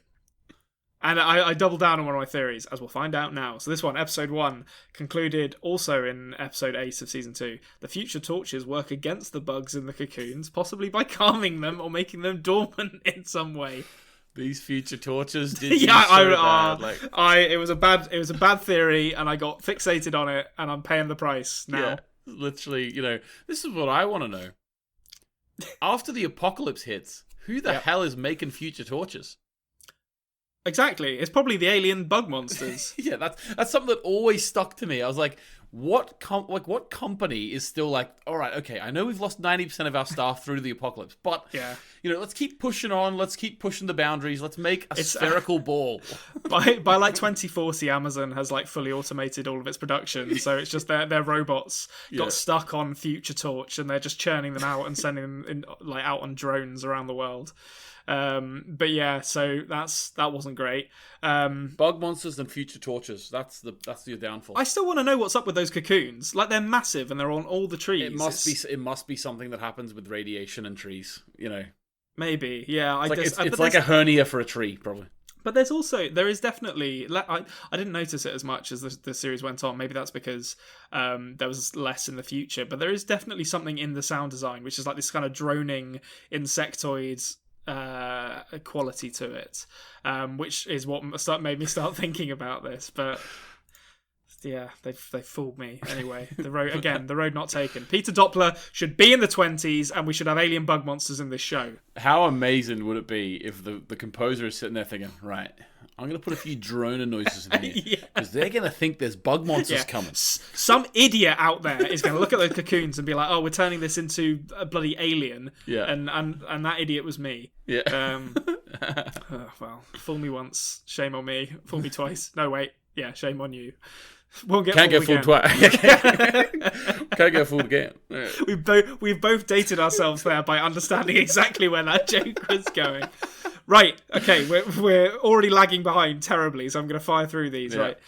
Speaker 3: and I double down on one of my theories, as we'll find out now. So this one, episode 1, concluded also in episode 8 of season 2. The future torches work against the bugs in the cocoons, possibly by calming them or making them dormant in some way.
Speaker 2: These future torches did bad.
Speaker 3: It was a bad theory, and I got fixated on it, and I'm paying the price now.
Speaker 2: Yeah, literally, this is what I want to know. After the apocalypse hits, who the hell is making future torches?
Speaker 3: Exactly. It's probably the alien bug monsters.
Speaker 2: Yeah, that's something that always stuck to me. I was like, what company is still like, all right, okay, I know we've lost 90% of our staff through the apocalypse, but let's keep pushing on, let's keep pushing the boundaries, let's make a spherical ball.
Speaker 3: By like 2040, Amazon has like fully automated all of its production, so it's just their robots got stuck on Future Torch, and they're just churning them out and sending them out on drones around the world. But yeah, so that wasn't great.
Speaker 2: Bug monsters and future torches. That's your downfall.
Speaker 3: I still want to know what's up with those cocoons. Like, they're massive and they're on all the trees.
Speaker 2: It must be something that happens with radiation and trees.
Speaker 3: Maybe. Yeah.
Speaker 2: It's like a hernia for a tree, probably.
Speaker 3: But there is definitely. I didn't notice it as much as the series went on. Maybe that's because there was less in the future. But there is definitely something in the sound design, which is like this kind of droning insectoid quality to it, which is what made me start thinking about this. But yeah, they fooled me anyway. The road not taken. Peter Doppler should be in the 20s, and we should have alien bug monsters in this show.
Speaker 2: How amazing would it be if the composer is sitting there thinking, right, I'm going to put a few droner noises in here, because they're going to think there's bug monsters coming.
Speaker 3: Some idiot out there is going to look at those cocoons and be like, oh, we're turning this into a bloody alien.
Speaker 2: Yeah.
Speaker 3: And that idiot was me.
Speaker 2: Yeah.
Speaker 3: Well, fool me once, shame on me. Fool me twice. No, wait. Yeah, shame on you. Won't get
Speaker 2: Can't get
Speaker 3: fooled
Speaker 2: fooled
Speaker 3: again.
Speaker 2: twice. Can't get fooled again. Yeah.
Speaker 3: We've both dated ourselves there by understanding exactly where that joke was going. Right. Okay. We're already lagging behind terribly, so I'm going to fire through these.
Speaker 2: Yeah.
Speaker 3: Right.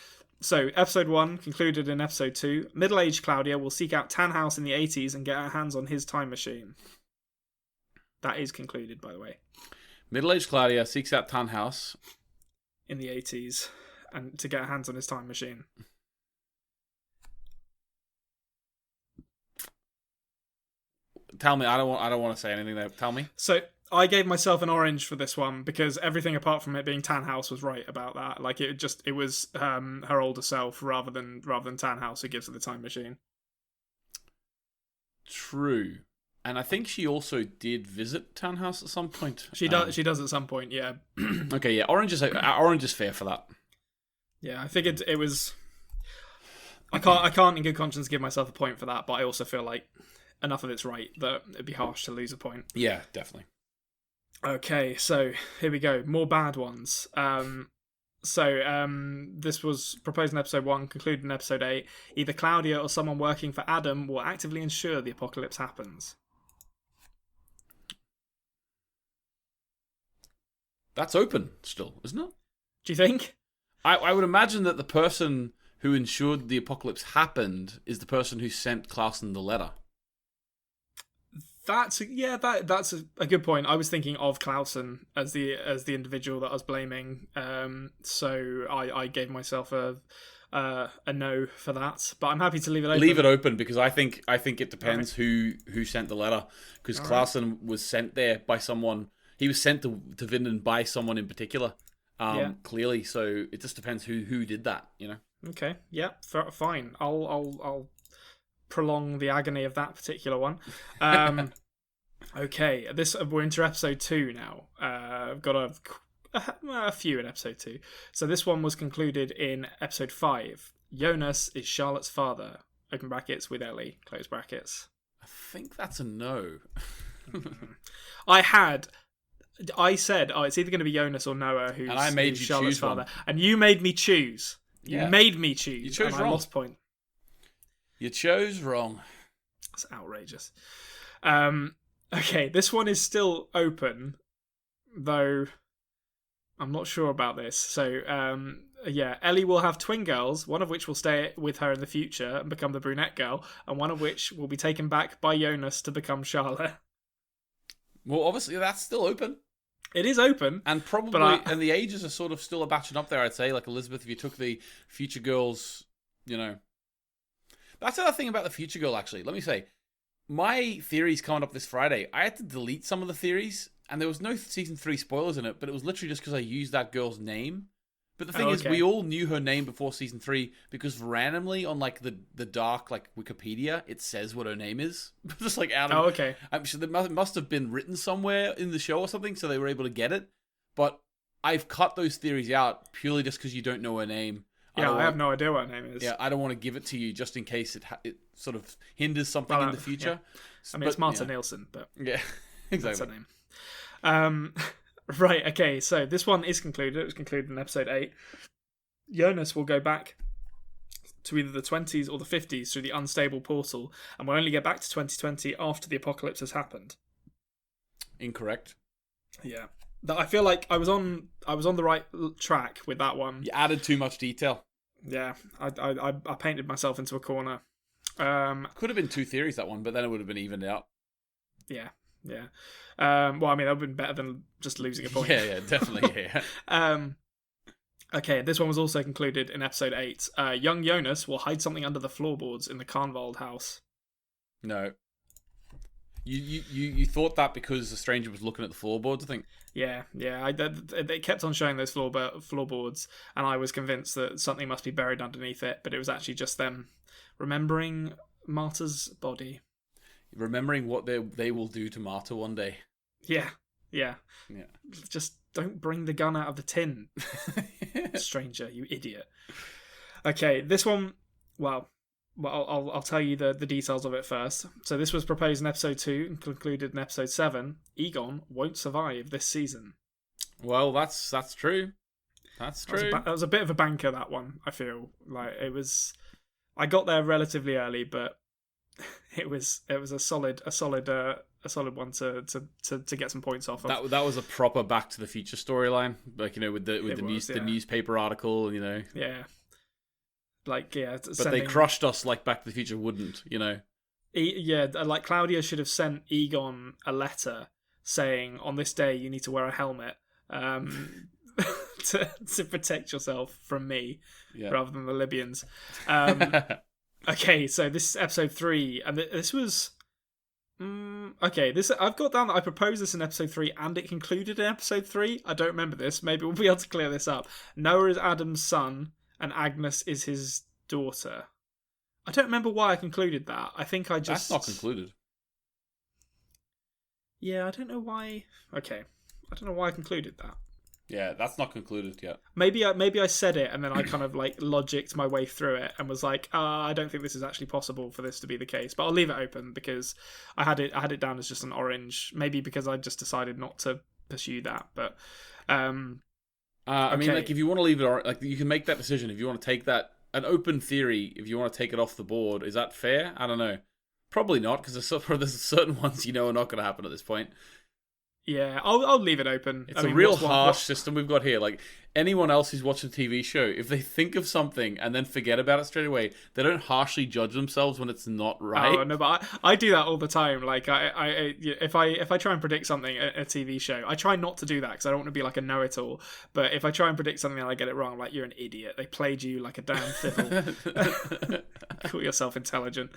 Speaker 3: So, episode 1 concluded in episode 2. Middle-aged Claudia will seek out Tannhaus in the 80s and get her hands on his time machine. That is concluded, by the way.
Speaker 2: Middle-aged Claudia seeks out Tannhaus
Speaker 3: in the 80s and to get her hands on his time machine.
Speaker 2: Tell me. I don't want to say anything there. Tell me.
Speaker 3: So I gave myself an orange for this one because everything apart from it being Tannhaus was right about that. Like it was her older self rather than Tannhaus who gives her the time machine.
Speaker 2: True. And I think she also did visit Tannhaus at some point.
Speaker 3: She does at some point, yeah.
Speaker 2: Okay, yeah. Orange is fair for that.
Speaker 3: Yeah, I think it was. I can't in good conscience give myself a point for that, but I also feel like enough of it's right that it'd be harsh to lose a point.
Speaker 2: Yeah, definitely.
Speaker 3: Okay, so here we go. More bad ones. This was proposed in episode 1, concluded in episode 8. Either Claudia or someone working for Adam will actively ensure the apocalypse happens.
Speaker 2: That's open still, isn't it?
Speaker 3: Do you think?
Speaker 2: I would imagine that the person who ensured the apocalypse happened is the person who sent Clausen the letter.
Speaker 3: That's a good point. I was thinking of Clausen as the individual that I was blaming. So I gave myself a no for that. But I'm happy to leave it open.
Speaker 2: Leave it open because I think it depends who sent the letter. Because Clausen was sent there by someone. He was sent to Vinden by someone in particular. Clearly, so it just depends who did that. You know.
Speaker 3: Okay. Yeah. Fine. I'll prolong the agony of that particular one. Okay, we're into episode 2 now. I've got a few in episode 2. So this one was concluded in episode 5. Jonas is Charlotte's father. Open brackets with Ellie. Close brackets.
Speaker 2: I think that's a no.
Speaker 3: I said, it's either going to be Jonas or Noah who's Charlotte's father.
Speaker 2: One.
Speaker 3: And you made me choose.
Speaker 2: Yeah.
Speaker 3: You made me choose.
Speaker 2: You chose wrong.
Speaker 3: I lost point.
Speaker 2: You chose wrong.
Speaker 3: That's outrageous. Okay, this one is still open, though I'm not sure about this. So, Ellie will have twin girls, one of which will stay with her in the future and become the brunette girl, and one of which will be taken back by Jonas to become Charlotte.
Speaker 2: Well, obviously, that's still open.
Speaker 3: It is open.
Speaker 2: And probably, and the ages are sort of still a batching up there, I'd say. Like, Elizabeth, if you took the future girls, you know. That's the other thing about the future girl, actually. Let me say, my theories coming up this Friday, I had to delete some of the theories, and there was no season 3 spoilers in it, but it was literally just because I used that girl's name. But the thing is, we all knew her name before season 3 because randomly on like the dark like Wikipedia, it says what her name is. Just like out of.
Speaker 3: Oh, okay.
Speaker 2: I'm sure that must have been written somewhere in the show or something, so they were able to get it. But I've cut those theories out purely just because you don't know her name.
Speaker 3: Yeah, I have no idea what her name is.
Speaker 2: Yeah, I don't want to give it to you just in case it sort of hinders something in the future.
Speaker 3: Yeah. I mean, it's Martha Nielsen, but
Speaker 2: yeah, exactly.
Speaker 3: That's her name. Right, okay, so this one is concluded. It was concluded in episode 8. Jonas will go back to either the 20s or the 50s through the unstable portal, and will only get back to 2020 after the apocalypse has happened.
Speaker 2: Incorrect.
Speaker 3: Yeah. I feel like I was on the right track with that one.
Speaker 2: You added too much detail.
Speaker 3: Yeah, I painted myself into a corner.
Speaker 2: Could have been 2 theories, that one, but then it would have been evened out.
Speaker 3: Yeah. Well, I mean, that would have been better than just losing a point.
Speaker 2: Yeah, definitely, yeah.
Speaker 3: Okay, this one was also concluded in episode 8. Young Jonas will hide something under the floorboards in the Karnwald house.
Speaker 2: No. You thought that because the stranger was looking at the floorboards, I think.
Speaker 3: Yeah. They kept on showing those floorboards, and I was convinced that something must be buried underneath it, but it was actually just them remembering Marta's body.
Speaker 2: Remembering what they will do to Marta one day.
Speaker 3: Yeah. Just don't bring the gun out of the tin, stranger, you idiot. Okay, this one, well, I'll tell you the details of it first. So this was proposed in episode 2 and concluded in episode 7. Egon won't survive this season.
Speaker 2: Well, that's true. That's true.
Speaker 3: That was a bit of a banker, that one. I feel like it was. I got there relatively early, but it was a solid one to get some points off of.
Speaker 2: That was a proper Back to the Future storyline, like, with the newspaper article,
Speaker 3: Yeah. Like, yeah.
Speaker 2: But they crushed us like Back to the Future wouldn't,
Speaker 3: Yeah, like Claudia should have sent Egon a letter saying, on this day you need to wear a helmet to protect yourself from me, rather than the Libyans. Okay, so this is episode 3, and this was... I've got down that I proposed this in episode 3, and it concluded in episode 3. I don't remember this. Maybe we'll be able to clear this up. Noah is Adam's son, and Agnes is his daughter. I don't remember why I concluded that. I think I just...
Speaker 2: That's not concluded.
Speaker 3: Yeah, I don't know why... Okay. I don't know why I concluded that.
Speaker 2: Yeah, that's not concluded yet.
Speaker 3: Maybe I said it and then I kind of like logicked my way through it and was like, I don't think this is actually possible for this to be the case. But I'll leave it open because I had it down as just an orange. Maybe because I just decided not to pursue that. But
Speaker 2: I mean, like, if you want to leave it, like, you can make that decision. If you want to take that, an open theory, if you want to take it off the board, is that fair? I don't know. Probably not, because there's certain ones are not going to happen at this point.
Speaker 3: Yeah, I'll leave it open.
Speaker 2: It's a real harsh system we've got here. Like, anyone else who's watching a TV show, if they think of something and then forget about it straight away, they don't harshly judge themselves when it's not right.
Speaker 3: Oh no, but I do that all the time. Like, if I try and predict something in a TV show, I try not to do that because I don't want to be like a know-it-all. But if I try and predict something and I get it wrong, I'm like, you're an idiot. They played you like a damn fiddle. Call yourself intelligent.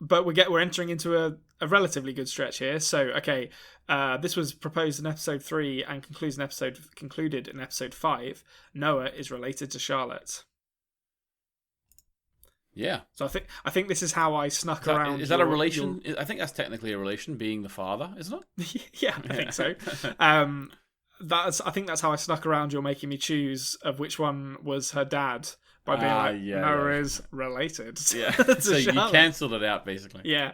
Speaker 3: But we're entering into a relatively good stretch here. So, okay, this was proposed in episode 3 and concluded in episode 5. Noah is related to Charlotte.
Speaker 2: Yeah.
Speaker 3: So I think this is how I snuck around.
Speaker 2: Is that a relation? I think that's technically a relation, being the father, isn't
Speaker 3: it? Yeah, I think so. I think that's how I snuck around. You're making me choose of which one was her dad. By being Noah is related.
Speaker 2: Yeah. So you cancelled it out, basically.
Speaker 3: Yeah.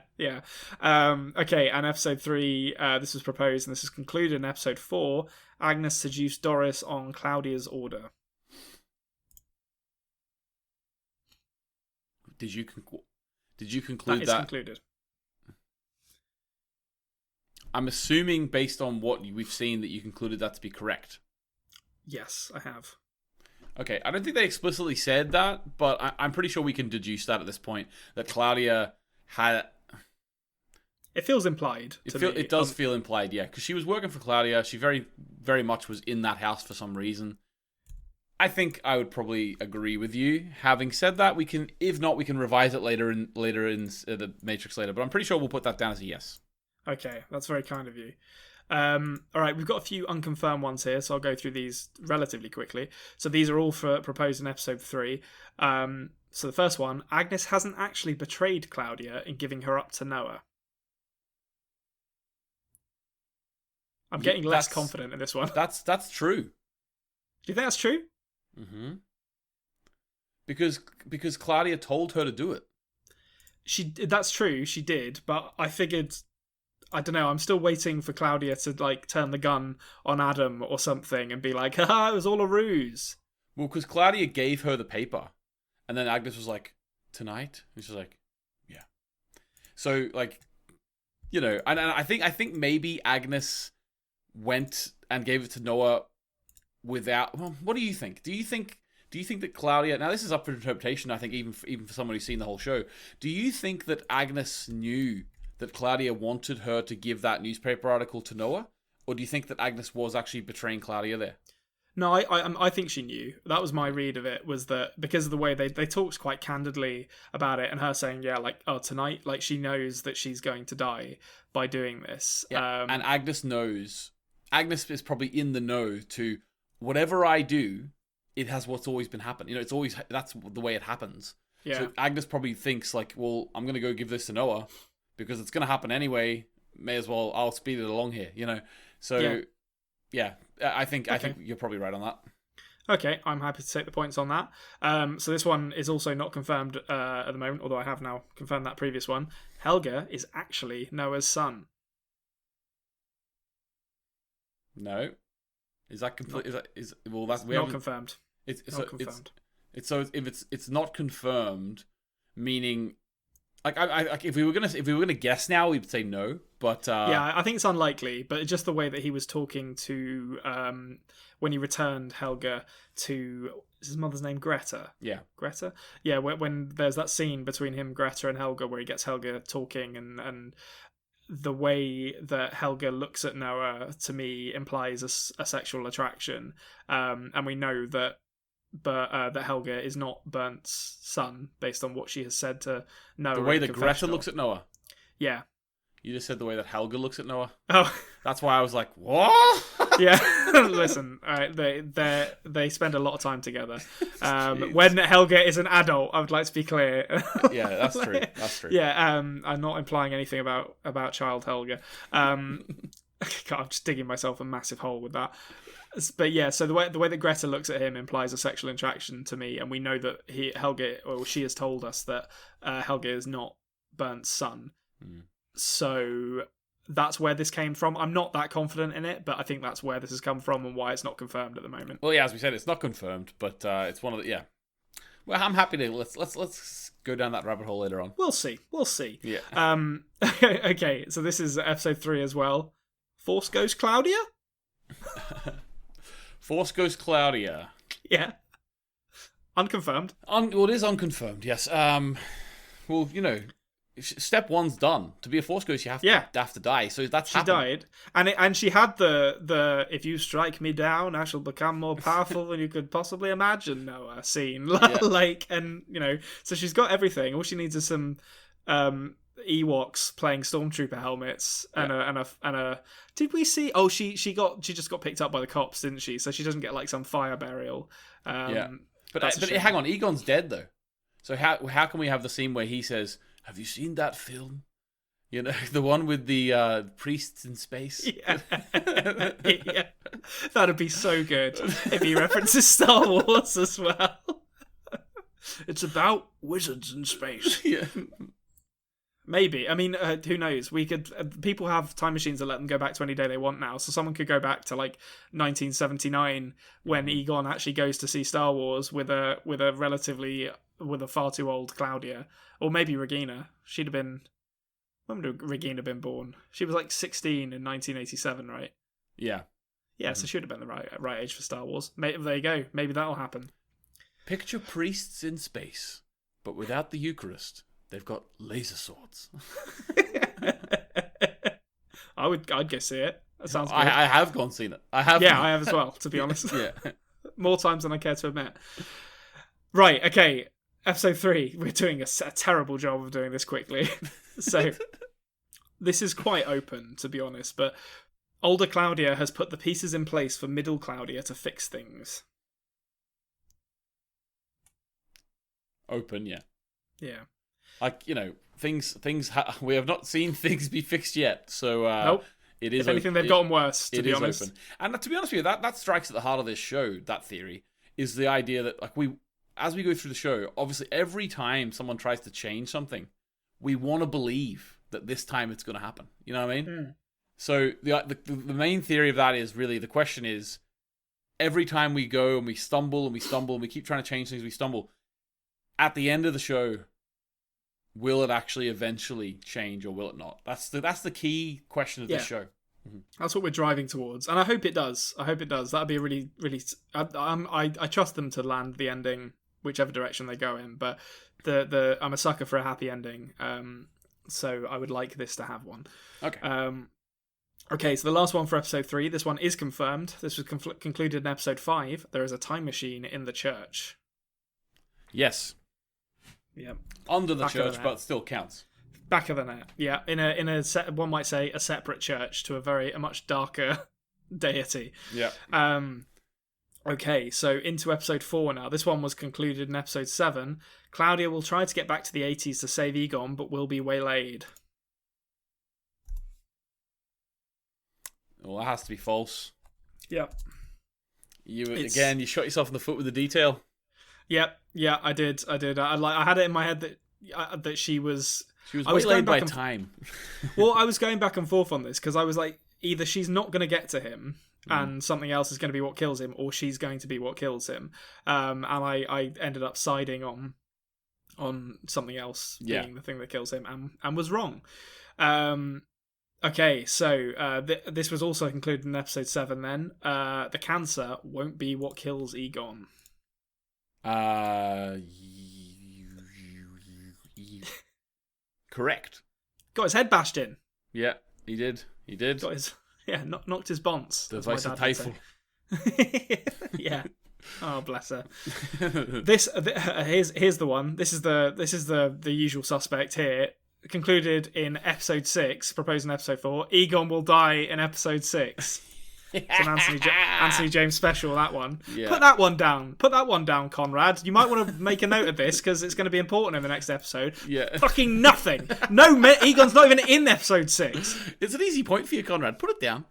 Speaker 3: Okay, and episode 3, this was proposed, and this is concluded in episode 4. Agnes seduced Doris on Claudia's order.
Speaker 2: Did you conclude that?
Speaker 3: That is concluded.
Speaker 2: I'm assuming, based on what we've seen, that you concluded that to be correct.
Speaker 3: Yes, I have.
Speaker 2: Okay, I don't think they explicitly said that, but I'm pretty sure we can deduce that at this point, that Claudia had...
Speaker 3: It feels implied to me.
Speaker 2: It does feel implied, yeah, because she was working for Claudia. She very, very much was in that house for some reason. I think I would probably agree with you. Having said that, we can, if not, we can revise it later in the Matrix later, but I'm pretty sure we'll put that down as a yes. Okay,
Speaker 3: that's very kind of you. All right, we've got a few unconfirmed ones here, so I'll go through these relatively quickly. So these are all proposed in episode 3. So the first one, Agnes hasn't actually betrayed Claudia in giving her up to Noah. I'm getting less confident in this one.
Speaker 2: That's true.
Speaker 3: Do you think that's true?
Speaker 2: Mm-hmm. Because Claudia told her to do it.
Speaker 3: That's true, she did, but I figured... I don't know, I'm still waiting for Claudia to, like, turn the gun on Adam or something and be like, haha, it was all a ruse.
Speaker 2: Well, because Claudia gave her the paper, and then Agnes was like, tonight? And she's like, yeah. So, like, and I think maybe Agnes went and gave it to Noah without... Well, what do you think? Do you think that Claudia... Now, this is up for interpretation, I think, even for someone who's seen the whole show. Do you think that Agnes knew that Claudia wanted her to give that newspaper article to Noah? Or do you think that Agnes was actually betraying Claudia there?
Speaker 3: No, I think she knew. That was my read of it, was that because of the way they talked quite candidly about it, and her saying, yeah, like, oh, tonight, like, she knows that she's going to die by doing this.
Speaker 2: Yeah. And Agnes knows. Agnes is probably in the know to, whatever I do, it has what's always been happening. It's always, that's the way it happens.
Speaker 3: Yeah.
Speaker 2: So Agnes probably thinks, like, well, I'm going to go give this to Noah, because it's going to happen anyway. May as well, I'll speed it along here, So, yeah, I think you're probably right on that.
Speaker 3: Okay, I'm happy to take the points on that. So this one is also not confirmed at the moment, although I have now confirmed that previous one. Helga is actually Noah's son.
Speaker 2: No. Is that complete? Well, that's we
Speaker 3: Not
Speaker 2: haven't
Speaker 3: confirmed.
Speaker 2: It's
Speaker 3: Not
Speaker 2: so
Speaker 3: confirmed.
Speaker 2: it's so if it's not confirmed, meaning like if we were gonna guess now, we'd say no. But
Speaker 3: Yeah, I think it's unlikely, but just the way that he was talking to when he returned Helga to, is his mother's name Greta?
Speaker 2: yeah,
Speaker 3: Greta? Yeah, when there's that scene between him, Greta, and Helga where he gets Helga talking, and the way that Helga looks at Noah, to me, implies a sexual attraction. And we know that that Helga is not Berndt's son, based on what she has said to Noah.
Speaker 2: the way
Speaker 3: in the
Speaker 2: that Greta
Speaker 3: confessional.
Speaker 2: looks at Noah.
Speaker 3: Yeah.
Speaker 2: You just said the way that Helga looks at Noah.
Speaker 3: Oh.
Speaker 2: That's why I was like, what?
Speaker 3: Yeah, listen, they spend a lot of time together. When Helga is an adult, I would like to be clear.
Speaker 2: Yeah, that's true. That's true.
Speaker 3: Yeah, I'm not implying anything about child Helga. God, I'm just digging myself a massive hole with that. But yeah, so the way that Greta looks at him implies a sexual attraction to me, and we know that she has told us that Helga is not Berndt's son.
Speaker 2: Mm.
Speaker 3: So that's where this came from. I'm not that confident in it, but I think that's where this has come from and why it's not confirmed at the moment.
Speaker 2: Well, yeah, as we said, it's not confirmed, but it's one of the Well, I'm happy to let's go down that rabbit hole later on.
Speaker 3: We'll see.
Speaker 2: Yeah.
Speaker 3: Okay, so this is episode 3 as well. Force Ghost Claudia?
Speaker 2: Force Ghost Claudia.
Speaker 3: Yeah. Unconfirmed.
Speaker 2: Well, it is unconfirmed, yes. Well, step 1's done. To be a Force Ghost, you have to die. So that's
Speaker 3: she
Speaker 2: happened.
Speaker 3: died, and she had the if you strike me down, I shall become more powerful than you could possibly imagine. Noah scene, so she's got everything. All she needs is some Ewoks playing stormtrooper helmets and a. Did we see? Oh, she just got picked up by the cops, didn't she? So she doesn't get like some fire burial.
Speaker 2: But hang on, Egon's dead though. So how can we have the scene where he says, "Have you seen that film? The one with the priests in space."
Speaker 3: Yeah. Yeah. That'd be so good if he references Star Wars as well. It's about wizards in space.
Speaker 2: Yeah.
Speaker 3: Maybe. I mean, who knows? We could. People have time machines that let them go back to any day they want now. So someone could go back to like 1979 when Egon actually goes to see Star Wars with a far too old Claudia, or maybe Regina. She'd have been. When would Regina been born? She was like 16 in 1987, right?
Speaker 2: Yeah.
Speaker 3: Yeah, so she would have been the right age for Star Wars. Maybe, there you go. Maybe that'll happen.
Speaker 2: Picture priests in space, but without the Eucharist. They've got laser swords.
Speaker 3: I'd go see it. That sounds good.
Speaker 2: I have gone seen it. I have.
Speaker 3: Yeah, I have as well, to be honest.
Speaker 2: Yeah.
Speaker 3: More times than I care to admit. Right, okay. Episode 3. We're doing a terrible job of doing this quickly. So, this is quite open, to be honest, but older Claudia has put the pieces in place for middle Claudia to fix things.
Speaker 2: Open, yeah.
Speaker 3: Yeah.
Speaker 2: Like, things we have not seen things be fixed yet. So
Speaker 3: nope.
Speaker 2: It is.
Speaker 3: If anything, they've gotten worse. To be honest,
Speaker 2: open. And to be honest with you, that strikes at the heart of this show. That theory is the idea that as we go through the show, obviously every time someone tries to change something, we want to believe that this time it's going to happen. You know what I mean?
Speaker 3: Mm.
Speaker 2: So the main theory of that is really the question is every time we go and we stumble and we keep trying to change things, we stumble. At the end of the show, will it actually eventually change or will it not? That's the key question of this show. Mm-hmm.
Speaker 3: That's what we're driving towards, and I hope it does. That'd be a really, really. I trust them to land the ending whichever direction they go in. But I'm a sucker for a happy ending. So I would like this to have one.
Speaker 2: Okay.
Speaker 3: Okay, so the last one for episode 3. This one is confirmed. This was concluded in episode 5. There is a time machine in the church.
Speaker 2: Yes.
Speaker 3: Yeah.
Speaker 2: Under the church, but still counts.
Speaker 3: Back of the net. Yeah. In a one might say a separate church to a much darker deity.
Speaker 2: Yeah.
Speaker 3: Okay, so into episode 4 now. This one was concluded in episode 7. Claudia will try to get back to the 80s to save Egon, but will be waylaid.
Speaker 2: Well, that has to be false.
Speaker 3: Yep.
Speaker 2: You shot yourself in the foot with the detail.
Speaker 3: Yep. Yeah, I did. I had it in my head that she was.
Speaker 2: She was waylaid by time.
Speaker 3: Well, I was going back and forth on this because I was like, either she's not going to get to him, and something else is going to be what kills him, or she's going to be what kills him. And I ended up siding on something else being the thing that kills him, and was wrong. Okay, so this was also concluded in episode 7 then. The cancer won't be what kills Egon.
Speaker 2: Correct.
Speaker 3: Got his head bashed in.
Speaker 2: Yeah, he did. Got
Speaker 3: his knocked his bonds.
Speaker 2: The vice of Typhel.
Speaker 3: Yeah. Oh, bless her. Here's the one. This is the usual suspect here. Concluded in episode 6, proposed in episode 4. Egon will die in episode 6. It's an Anthony James special, that one. Yeah. Put that one down, Konrad. You might want to make a note of this because it's going to be important in the next episode.
Speaker 2: Yeah.
Speaker 3: Fucking nothing. No, Egon's not even in episode 6.
Speaker 2: It's an easy point for you, Konrad. Put it down.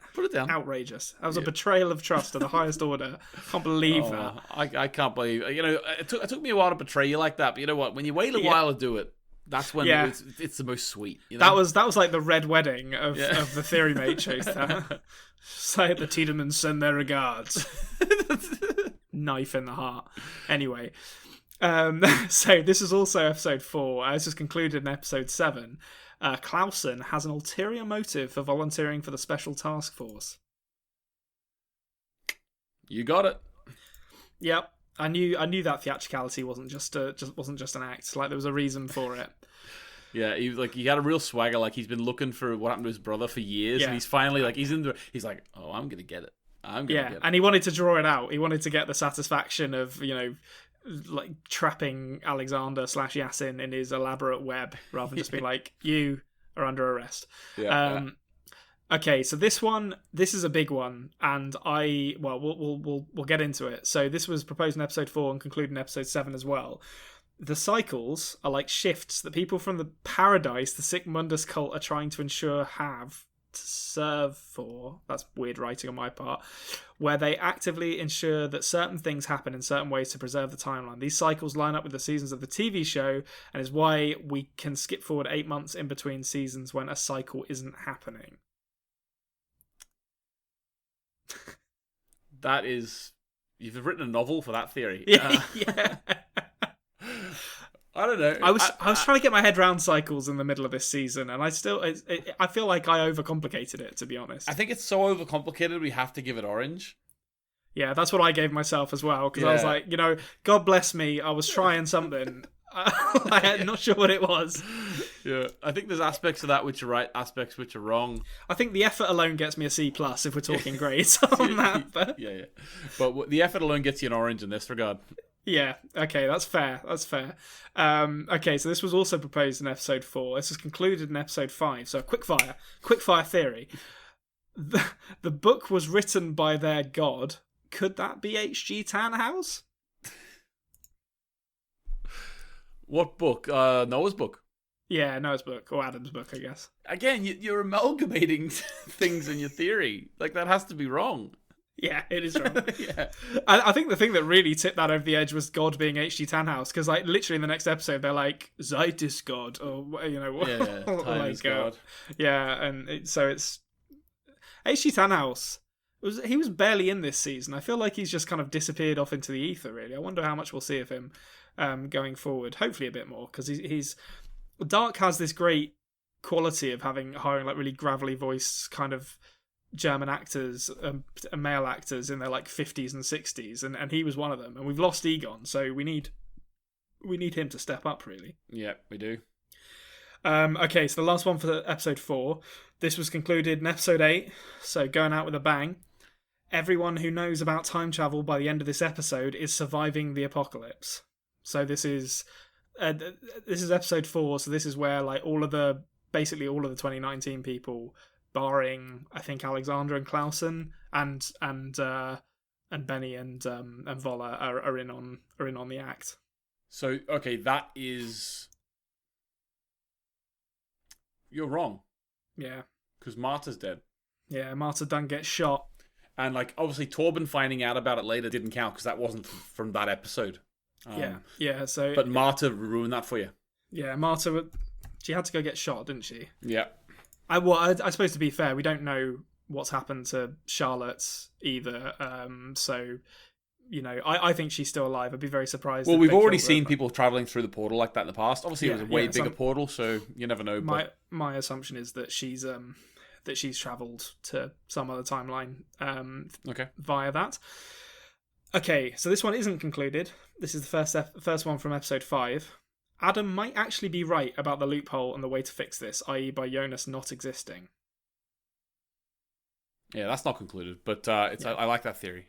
Speaker 3: Outrageous. That was a betrayal of trust of the highest order. Can't believe that.
Speaker 2: I can't believe. It took me a while to betray you like that, but you know what? When you wait a while to do it, that's when it's the most sweet. You know? That
Speaker 3: was like the red wedding of the Theory Matrix. Say the Tiedemanns send their regards. Knife in the heart. Anyway, so this is also episode 4. This is concluded in episode 7. Clausen has an ulterior motive for volunteering for the Special Task Force.
Speaker 2: You got it.
Speaker 3: Yep. I knew that theatricality wasn't just an act. Like there was a reason for it.
Speaker 2: Yeah, he had a real swagger. Like he's been looking for what happened to his brother for years, and he's finally he's like, oh, I'm gonna get it. And he wanted to draw it out. He wanted to get the satisfaction of like trapping Alexander / Yasin in his elaborate web, rather than just being like, you are under arrest. Yeah. Okay, so this is a big one, and we'll get into it. So this was proposed in episode 4 and concluded in episode 7 as well. The cycles are like shifts that people from the paradise the Sic Mundus cult are trying to ensure have to serve for. That's weird writing on my part. Where they actively ensure that certain things happen in certain ways to preserve the timeline. These cycles line up with the seasons of the TV show, and is why we can skip forward 8 months in between seasons when a cycle isn't happening. That is... You've written a novel for that theory.
Speaker 3: Yeah.
Speaker 2: I don't know.
Speaker 3: I was trying to get my head around cycles in the middle of this season, and I feel like I overcomplicated it, to be honest.
Speaker 2: I think it's so overcomplicated we have to give it orange.
Speaker 3: Yeah, that's what I gave myself as well, because I was like, God bless me, I was trying something. I'm not sure what it was.
Speaker 2: Yeah, I think there's aspects of that which are right, aspects which are wrong.
Speaker 3: I think the effort alone gets me a C+ if we're talking grades on that. But...
Speaker 2: Yeah. But the effort alone gets you an orange in this regard.
Speaker 3: Yeah, okay, that's fair. Okay, so this was also proposed in episode 4. This was concluded in episode 5. So quickfire theory. The book was written by their god. Could that be H.G. Tannhaus?
Speaker 2: What book? Noah's book.
Speaker 3: Yeah, Noah's book, or Adam's book, I guess.
Speaker 2: Again, you're amalgamating things in your theory. Like, that has to be wrong.
Speaker 3: Yeah, it is wrong. Yeah, I think the thing that really tipped that over the edge was God being H.G. Tannhaus, because like literally in the next episode they're like Zeit is God, or
Speaker 2: time is God.
Speaker 3: Yeah, and so it's H.G. Tannhaus. He was barely in this season. I feel like he's just kind of disappeared off into the ether. Really, I wonder how much we'll see of him going forward. Hopefully a bit more, because he's Dark has this great quality of hiring like really gravelly voiced kind of German actors, male actors in their like 50s and 60s, and he was one of them. And we've lost Egon, so we need him to step up, really.
Speaker 2: Yeah, we do.
Speaker 3: Okay, so the last one for episode 4. This was concluded in episode 8, so going out with a bang. Everyone who knows about time travel by the end of this episode is surviving the apocalypse. So this is episode 4, so this is where like basically all of the 2019 people, barring I think Alexander and Clausen and Benny and Voller are in on the act.
Speaker 2: So okay, that is, you're wrong.
Speaker 3: Yeah, because
Speaker 2: Marta's dead.
Speaker 3: Yeah, Marta done gets shot,
Speaker 2: and like obviously Torben finding out about it later didn't count because that wasn't from that episode.
Speaker 3: Yeah. So,
Speaker 2: but Marta ruined that for you.
Speaker 3: Yeah, Marta, she had to go get shot, didn't she?
Speaker 2: Yeah.
Speaker 3: I suppose to be fair, we don't know what's happened to Charlotte either. So, I think she's still alive. I'd be very surprised.
Speaker 2: Well,
Speaker 3: if
Speaker 2: we've
Speaker 3: they
Speaker 2: already
Speaker 3: killed her,
Speaker 2: seen
Speaker 3: but
Speaker 2: people traveling through the portal like that in the past. Obviously, it was a way bigger portal, so you never know.
Speaker 3: My assumption is that she's travelled to some other timeline via that. Okay, so this one isn't concluded. This is the first one from episode 5. Adam might actually be right about the loophole and the way to fix this, i.e. by Jonas not existing.
Speaker 2: Yeah, that's not concluded, but I like that theory.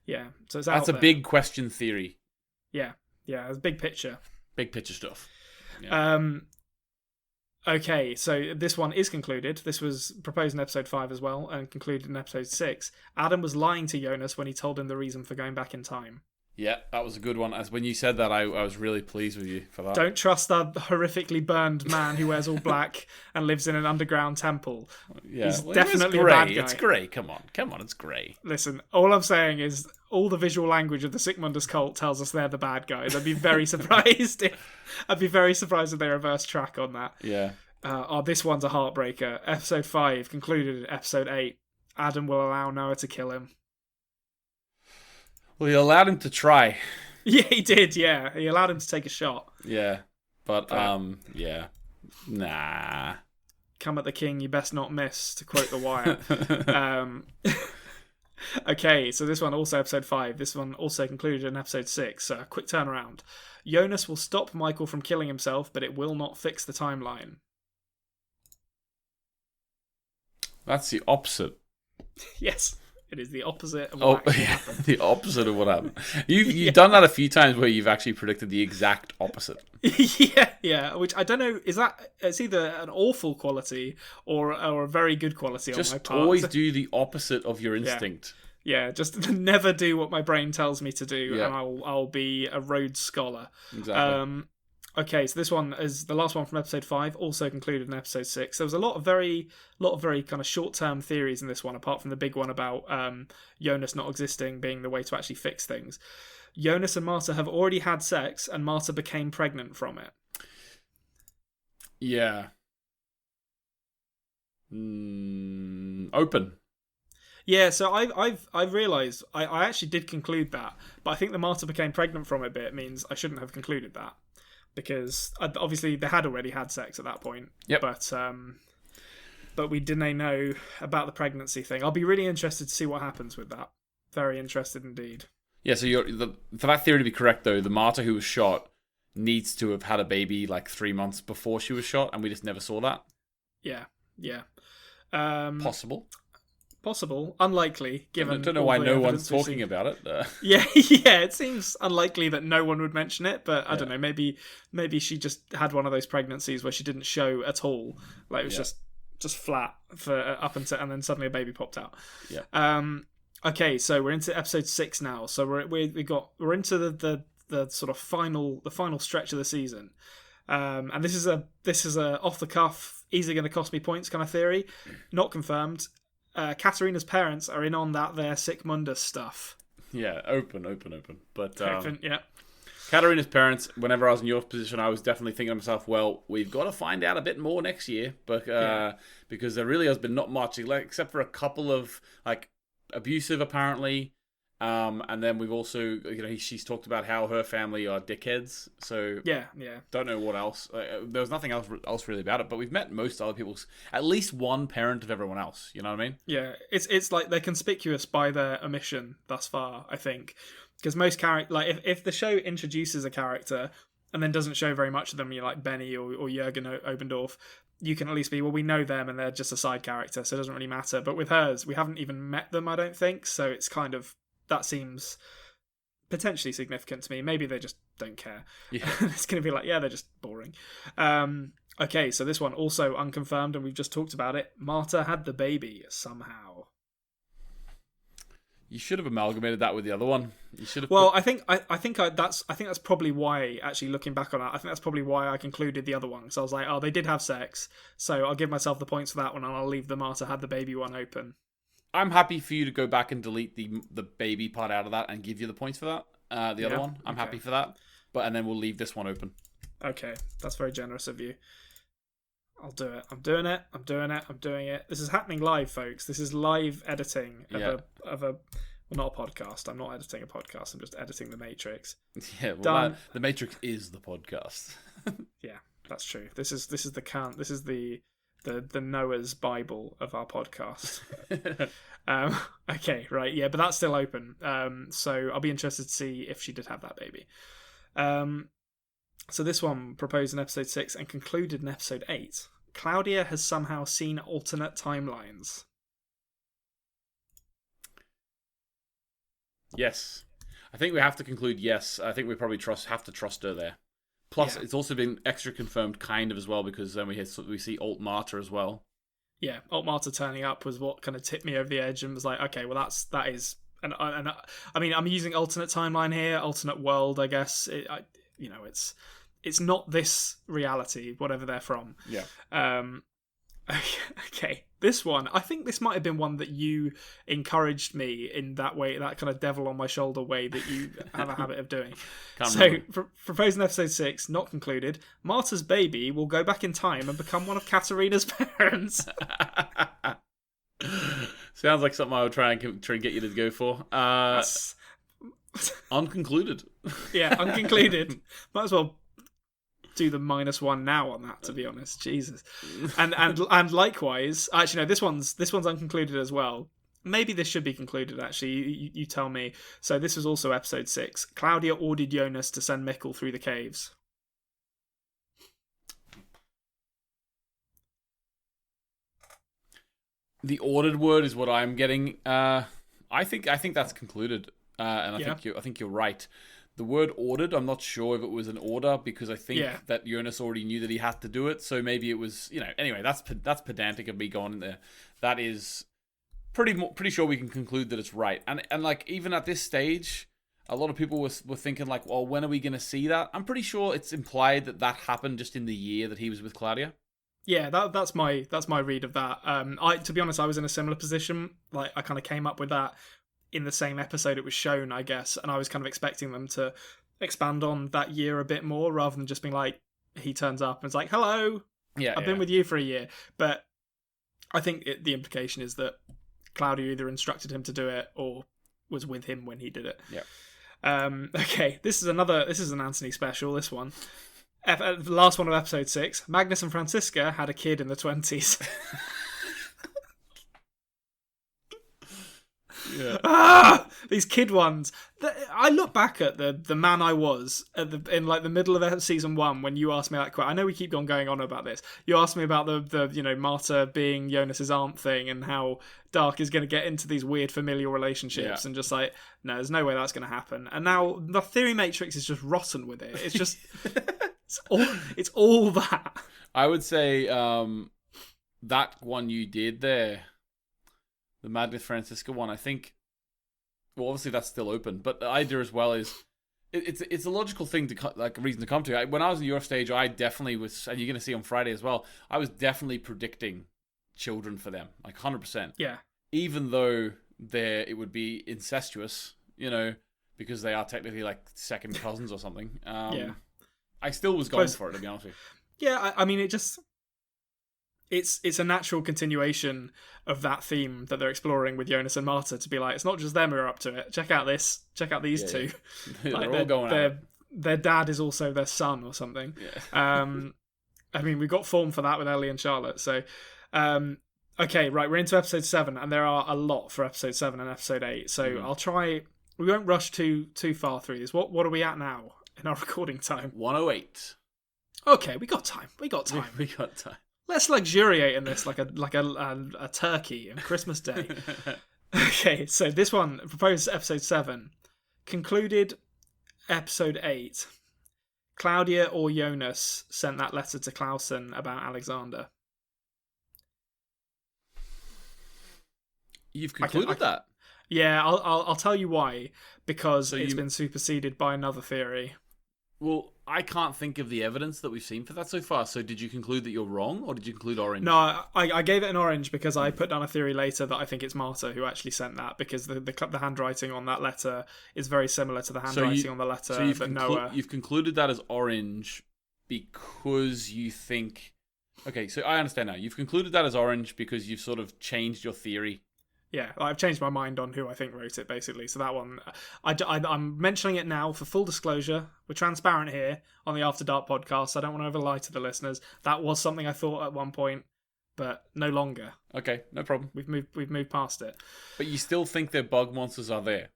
Speaker 3: Yeah, so
Speaker 2: that's a big question theory.
Speaker 3: Yeah, it's big picture.
Speaker 2: Big picture stuff. Yeah.
Speaker 3: Okay, so this one is concluded. This was proposed in episode 5 as well, and concluded in episode 6. Adam was lying to Jonas when he told him the reason for going back in time.
Speaker 2: Yeah, that was a good one. As when you said that, I was really pleased with you for that.
Speaker 3: Don't trust that horrifically burned man who wears all black and lives in an underground temple.
Speaker 2: Yeah,
Speaker 3: he's definitely a bad guy.
Speaker 2: It's grey. Come on, it's grey.
Speaker 3: Listen, all I'm saying is all the visual language of the Sigmundus cult tells us they're the bad guys. I'd be very surprised if they reverse track on that.
Speaker 2: Yeah.
Speaker 3: This one's a heartbreaker. Episode 5 concluded in episode 8. Adam will allow Noah to kill him.
Speaker 2: Well, he allowed him to try.
Speaker 3: Yeah, he did, yeah. He allowed him to take a shot.
Speaker 2: Yeah. But yeah. Nah.
Speaker 3: Come at the king, you best not miss, to quote The Wire. Okay, so this one also episode 5. This one also concluded in episode 6. So a quick turnaround. Jonas will stop Michael from killing himself, but it will not fix the timeline.
Speaker 2: That's the opposite.
Speaker 3: Yes. It is the opposite of what actually happened.
Speaker 2: The opposite of what happened. You've done that a few times where you've actually predicted the exact opposite.
Speaker 3: Yeah. Which I don't know. It's either an awful quality or a very good quality on my part.
Speaker 2: Just always do the opposite of your instinct.
Speaker 3: Yeah, just never do what my brain tells me to do,
Speaker 2: Yeah.
Speaker 3: and I'll be a Rhodes Scholar.
Speaker 2: Exactly.
Speaker 3: Okay, so this one is the last one from episode 5, also concluded in episode 6. There was a lot of very kind of short-term theories in this one, apart from the big one about Jonas not existing being the way to actually fix things. Jonas and Marta have already had sex, and Marta became pregnant from it.
Speaker 2: Yeah. Open.
Speaker 3: Yeah, so I've realised I actually did conclude that, but I think the Marta became pregnant from it bit means I shouldn't have concluded that. Because obviously they had already had sex at that point.
Speaker 2: Yep.
Speaker 3: But we didn't know about the pregnancy thing. I'll be really interested to see what happens with that. Very interested indeed.
Speaker 2: Yeah, so for that theory to be correct, though, the Marta who was shot needs to have had a baby like 3 months before she was shot, and we just never saw that.
Speaker 3: Yeah. Possible, unlikely, given.
Speaker 2: I don't know why no one's talking about it.
Speaker 3: Yeah, it seems unlikely that no one would mention it, but I don't know. Maybe she just had one of those pregnancies where she didn't show at all. Like it was just flat for up until, and then suddenly a baby popped out.
Speaker 2: Yeah.
Speaker 3: Okay, so we're into episode 6 now. So we're into the sort of final stretch of the season. And this is a off the cuff, easily going to cost me points kind of theory, not confirmed. Katarina's parents are in on their Sic Mundus stuff.
Speaker 2: Yeah, open. But
Speaker 3: open, yeah.
Speaker 2: Katarina's parents, whenever I was in your position, I was definitely thinking to myself, well, we've got to find out a bit more next year, but because there really has been not much, except for a couple of like abusive apparently. And then we've also, she's talked about how her family are dickheads. So
Speaker 3: yeah.
Speaker 2: Don't know what else. There was nothing else really about it. But we've met most other people's, at least one parent of everyone else. You know what I mean?
Speaker 3: Yeah, it's like they're conspicuous by their omission thus far. I think because most character, like if the show introduces a character and then doesn't show very much of them, like Benny or Jurgen Obendorf, you can at least be, well, we know them and they're just a side character, so it doesn't really matter. But with hers, we haven't even met them, I don't think. So it's kind of. That seems potentially significant to me. Maybe they just don't care.
Speaker 2: Yeah.
Speaker 3: It's going to be like, yeah, they're just boring. Okay, so this one also unconfirmed, and we've just talked about it. Marta had the baby somehow.
Speaker 2: You should have amalgamated that with the other one. You should have.
Speaker 3: Well, I think that's probably why. Actually, looking back on that, I think that's probably why I concluded the other one. So I was like, oh, they did have sex, so I'll give myself the points for that one, and I'll leave the Marta had the baby one open.
Speaker 2: I'm happy for you to go back and delete the baby part out of that and give you the points for that. The other one, I'm happy for that. And then we'll leave this one open.
Speaker 3: Okay, that's very generous of you. I'll do it. I'm doing it. I'm doing it. I'm doing it. This is happening live, folks. This is live editing of a well, not a podcast. I'm not editing a podcast. I'm just editing The Matrix.
Speaker 2: Yeah, well, The Matrix is the podcast.
Speaker 3: Yeah, that's true. This is the Noah's Bible of our podcast. Okay, right, yeah, but that's still open. So I'll be interested to see if she did have that baby. So this one proposed in episode 6 and concluded in episode 8. Claudia has somehow seen alternate timelines.
Speaker 2: Yes. I think we have to conclude yes. I think we probably have to trust her there. Plus, It's also been extra confirmed kind of as well, because then we see Alt Marta as well.
Speaker 3: Yeah, Alt Marta turning up was what kind of tipped me over the edge and was like, okay, well that is... And I mean, I'm using alternate timeline here, alternate world, I guess. It's not this reality, whatever they're from.
Speaker 2: Yeah.
Speaker 3: Okay, this one, I think this might have been one that you encouraged me in that way, that kind of devil on my shoulder way that you have a habit of doing. Proposed in episode 6, not concluded. Marta's baby will go back in time and become one of Katarina's parents.
Speaker 2: Sounds like something I would try and get you to go for. Unconcluded.
Speaker 3: Yeah, unconcluded. Might as well do the -1 now on that, to be honest. Jesus. And likewise, actually no, this one's unconcluded as well. Maybe this should be concluded, actually. You tell me. So this was also episode 6. Claudia ordered Jonas to send Mikkel through the caves.
Speaker 2: The ordered word is what I'm getting. I think that's concluded, and I think you're right. The word ordered, I'm not sure if it was an order, because I think that Jonas already knew that he had to do it. So maybe it was, anyway, that's pedantic of me going in there. That is pretty sure we can conclude that it's right. And like, even at this stage, a lot of people were thinking like, well, when are we going to see that? I'm pretty sure it's implied that happened just in the year that he was with Claudia.
Speaker 3: Yeah, that's my read of that. To be honest, I was in a similar position. Like, I kind of came up with that in the same episode it was shown, I guess, and I was kind of expecting them to expand on that year a bit more, rather than just being like, he turns up and it's like, hello, I've been with you for a year. But I think the implication is that Claudia either instructed him to do it or was with him when he did it.
Speaker 2: Yeah.
Speaker 3: Okay, this is an Anthony special, this one. The last one of episode 6. Magnus and Franziska had a kid in the 20s.
Speaker 2: Yeah.
Speaker 3: These kid ones. I look back at the man I was in like the middle of season 1 when you asked me that question. I know we keep going on about this. You asked me about the Marta being Jonas's aunt thing and how Dark is going to get into these weird familial relationships, and just like, no, there's no way that's going to happen. And now the Theory Matrix is just rotten with it. It's just it's all that.
Speaker 2: I would say that one you did there, the Magnus Franziska one, I think, well, obviously that's still open, but the idea as well is it's a logical thing to like a reason to come to. When I was in your stage, I definitely was, and you're going to see on Friday as well, I was definitely predicting children for them, like 100%.
Speaker 3: Yeah.
Speaker 2: Even though it would be incestuous, because they are technically like second cousins or something.
Speaker 3: Yeah.
Speaker 2: I still was going for it, to be honest with you.
Speaker 3: Yeah, I mean, it's a natural continuation of that theme that they're exploring with Jonas and Marta, to be like, it's not just them who are up to it. Check out this. Check out these two.
Speaker 2: Yeah.
Speaker 3: Like,
Speaker 2: they're all going at it.
Speaker 3: Their dad is also their son or something.
Speaker 2: Yeah.
Speaker 3: I mean, we got form for that with Ellie and Charlotte. So, okay, right, we're into episode 7, and there are a lot for episode 7 and episode 8. So I'll try. We won't rush too far through this. What are we at now in our recording time?
Speaker 2: 108.
Speaker 3: Okay, we got time.
Speaker 2: We got time.
Speaker 3: Let's luxuriate in this like a turkey on Christmas Day. Okay, so this one, proposed episode 7, concluded episode 8. Claudia or Jonas sent that letter to Clausen about Alexander.
Speaker 2: You've concluded that?
Speaker 3: Yeah, I'll tell you why. Because it's been superseded by another theory.
Speaker 2: Well, I can't think of the evidence that we've seen for that so far. So did you conclude that you're wrong, or did you conclude orange?
Speaker 3: No, I gave it an orange because I put down a theory later that I think it's Marta who actually sent that, because the handwriting on that letter is very similar to the handwriting on the letter that Noah...
Speaker 2: You've concluded that as orange because you think Okay, so I understand now. You've concluded that as orange because you've sort of changed your theory.
Speaker 3: Yeah, I've changed my mind on who I think wrote it, basically. So that one, I'm mentioning it now for full disclosure. We're transparent here on the After Dark podcast. I don't want to ever lie to the listeners. That was something I thought at one point, but no longer.
Speaker 2: Okay, no problem.
Speaker 3: We've moved past it.
Speaker 2: But you still think their bug monsters are there?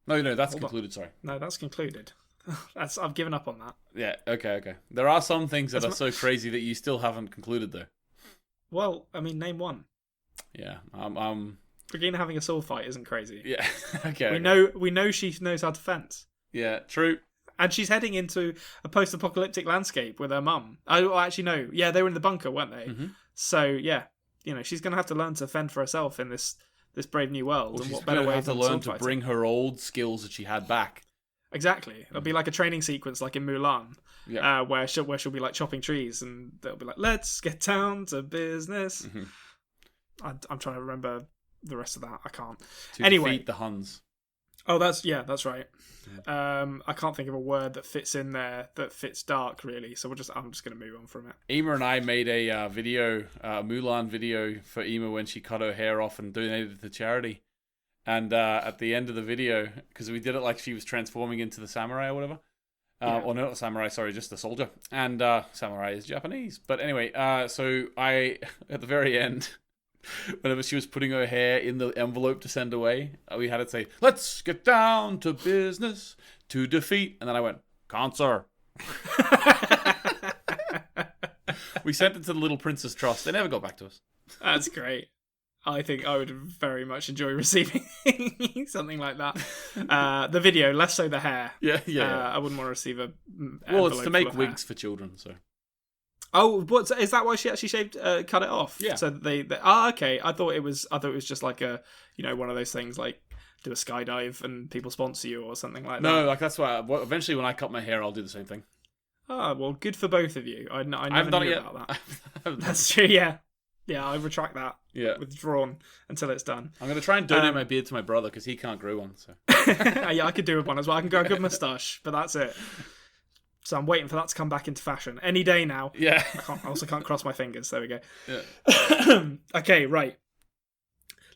Speaker 2: No, that's concluded. Sorry.
Speaker 3: No, that's concluded. I've given up on that.
Speaker 2: Yeah. Okay. There are some things that are so crazy that you still haven't concluded, though.
Speaker 3: Well, I mean, name one.
Speaker 2: Yeah.
Speaker 3: Regina having a sword fight isn't crazy.
Speaker 2: Yeah. Okay.
Speaker 3: We know she knows how to fence.
Speaker 2: Yeah. True.
Speaker 3: And she's heading into a post-apocalyptic landscape with her mum. Oh, actually, no. Yeah, they were in the bunker, weren't they?
Speaker 2: Mm-hmm.
Speaker 3: So, yeah, she's going to have to learn to fend for herself in this brave new world.
Speaker 2: Well,
Speaker 3: and
Speaker 2: she's
Speaker 3: what better way
Speaker 2: have to
Speaker 3: than
Speaker 2: learn
Speaker 3: sword
Speaker 2: to
Speaker 3: fighting?
Speaker 2: bring her old skills that she had back.
Speaker 3: Exactly. It'll be like a training sequence, like in Mulan, where she'll be like chopping trees, and they'll be like, "Let's get down to business."
Speaker 2: Mm-hmm.
Speaker 3: I'm trying to remember the rest of that. I can't.
Speaker 2: To
Speaker 3: Anyway,
Speaker 2: defeat the Huns.
Speaker 3: Oh, that's right. I can't think of a word that fits in there that fits dark really. So I'm just going to move on from it.
Speaker 2: Ema and I made a video, Mulan video for Ema when she cut her hair off and donated it to charity. And at the end of the video, because we did it like she was transforming into the samurai or whatever. Or not the samurai, sorry, just the soldier. And samurai is Japanese. But anyway, so I, at the very end, whenever she was putting her hair in the envelope to send away, we had it say, "Let's get down to business to defeat." And then I went, "Cancer." We sent it to the Little Princess Trust. They never got back to us.
Speaker 3: That's great. I think I would very much enjoy receiving something like that. The video, less so the hair.
Speaker 2: Yeah.
Speaker 3: I wouldn't want to receive a.
Speaker 2: Well, it's to make wigs for children, so.
Speaker 3: Oh, is that why she actually cut it off?
Speaker 2: Yeah.
Speaker 3: So okay. I thought it was just like a, one of those things like do a skydive and people sponsor you or something like that.
Speaker 2: No, like that's why. Eventually, when I cut my hair, I'll do the same thing.
Speaker 3: Oh well, good for both of you. I never
Speaker 2: haven't done
Speaker 3: knew
Speaker 2: it yet.
Speaker 3: about that. That's true. Yeah. Yeah, I retract that.
Speaker 2: Yeah.
Speaker 3: Withdrawn until it's done.
Speaker 2: I'm going to try and donate my beard to my brother because he can't grow one. So.
Speaker 3: Yeah, I could do with one as well. I can grow a good moustache, but that's it. So I'm waiting for that to come back into fashion any day now.
Speaker 2: Yeah.
Speaker 3: I also can't cross my fingers. There we go.
Speaker 2: Yeah.
Speaker 3: Okay, right.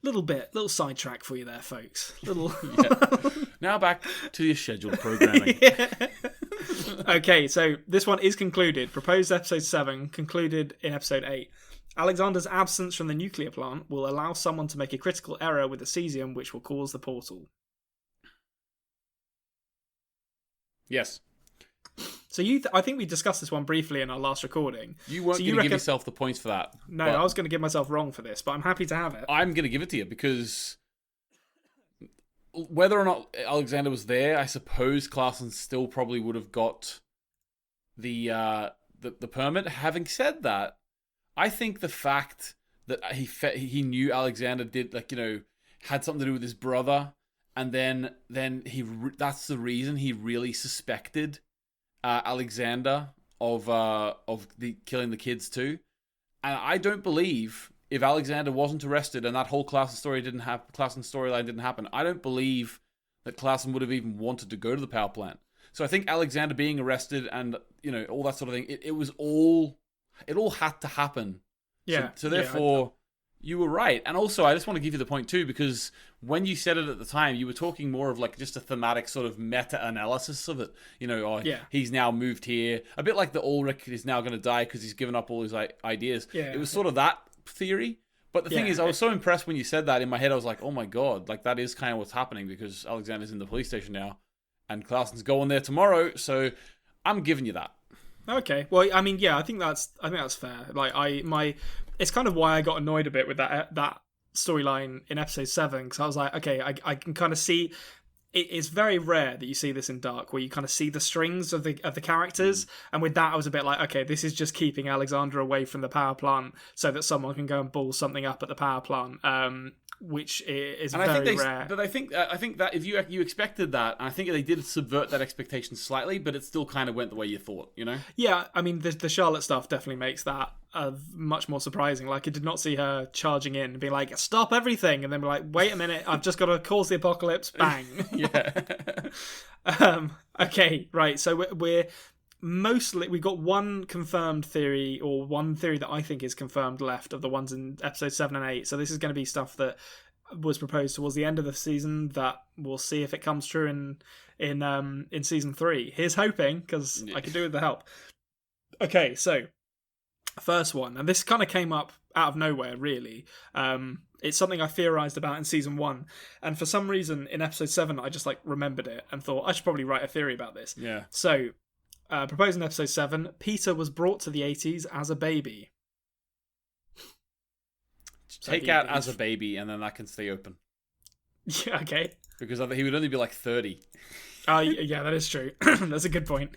Speaker 3: Little sidetrack for you there, folks.
Speaker 2: Now back to your scheduled programming.
Speaker 3: Yeah. Okay, so this one is concluded. Proposed episode 7, concluded in episode 8. Alexander's absence from the nuclear plant will allow someone to make a critical error with the cesium, which will cause the portal.
Speaker 2: Yes.
Speaker 3: So I think we discussed this one briefly in our last recording.
Speaker 2: You weren't going to give yourself the points for that.
Speaker 3: No, I was going to give myself wrong for this, but I'm happy to have it.
Speaker 2: I'm going to give it to you because whether or not Alexander was there, I suppose Clarkson still probably would have got the permit. Having said that, I think the fact that he knew Alexander had something to do with his brother, and then that's the reason he really suspected Alexander of killing the kids too. And I don't believe if Alexander wasn't arrested and that whole Clarkson storyline didn't happen, I don't believe that Clarkson would have even wanted to go to the power plant. So I think Alexander being arrested and all that sort of thing, it all had to happen.
Speaker 3: Yeah.
Speaker 2: So therefore, you were right. And also, I just want to give you the point too, because when you said it at the time, you were talking more of like just a thematic sort of meta-analysis of it. He's now moved here. A bit like the Ulrich is now going to die because he's given up all his ideas.
Speaker 3: Yeah.
Speaker 2: It was sort of that theory. But the thing is, I was so impressed when you said that. In my head, I was like, oh my God, like that is kind of what's happening because Alexander's in the police station now and Clarkson's going there tomorrow. So I'm giving you that.
Speaker 3: Okay. Well, I mean, yeah, I think that's fair. Like it's kind of why I got annoyed a bit with that storyline in episode 7 because I was like, okay, I can kind of see. It's very rare that you see this in Dark, where you kind of see the strings of the characters, and with that, I was a bit like, okay, this is just keeping Alexander away from the power plant so that someone can go and ball something up at the power plant. Which is very rare.
Speaker 2: But I think that if you expected that, and I think they did subvert that expectation slightly, but it still kind of went the way you thought,
Speaker 3: Yeah, I mean, the Charlotte stuff definitely makes that much more surprising. Like, I did not see her charging in and being like, stop everything, and then be like, wait a minute, I've just got to cause the apocalypse, bang.
Speaker 2: Yeah.
Speaker 3: Okay, right, so we're mostly we got one confirmed theory, or one theory that I think is confirmed left of the ones in episode 7 and 8. So this is going to be stuff that was proposed towards the end of the season that we'll see if it comes true in season 3. Here's hoping, because I can do with the help. Okay, so first one, and this kind of came up out of nowhere, really. It's something I theorized about in season 1, and for some reason in episode 7 I just remembered it and thought I should probably write a theory about this.
Speaker 2: Yeah.
Speaker 3: So, proposed in episode 7, Peter was brought to the 80s as a baby.
Speaker 2: Take out as a baby, and then that can stay open.
Speaker 3: Yeah, okay.
Speaker 2: Because he would only be 30.
Speaker 3: Yeah, that is true. That's a good point.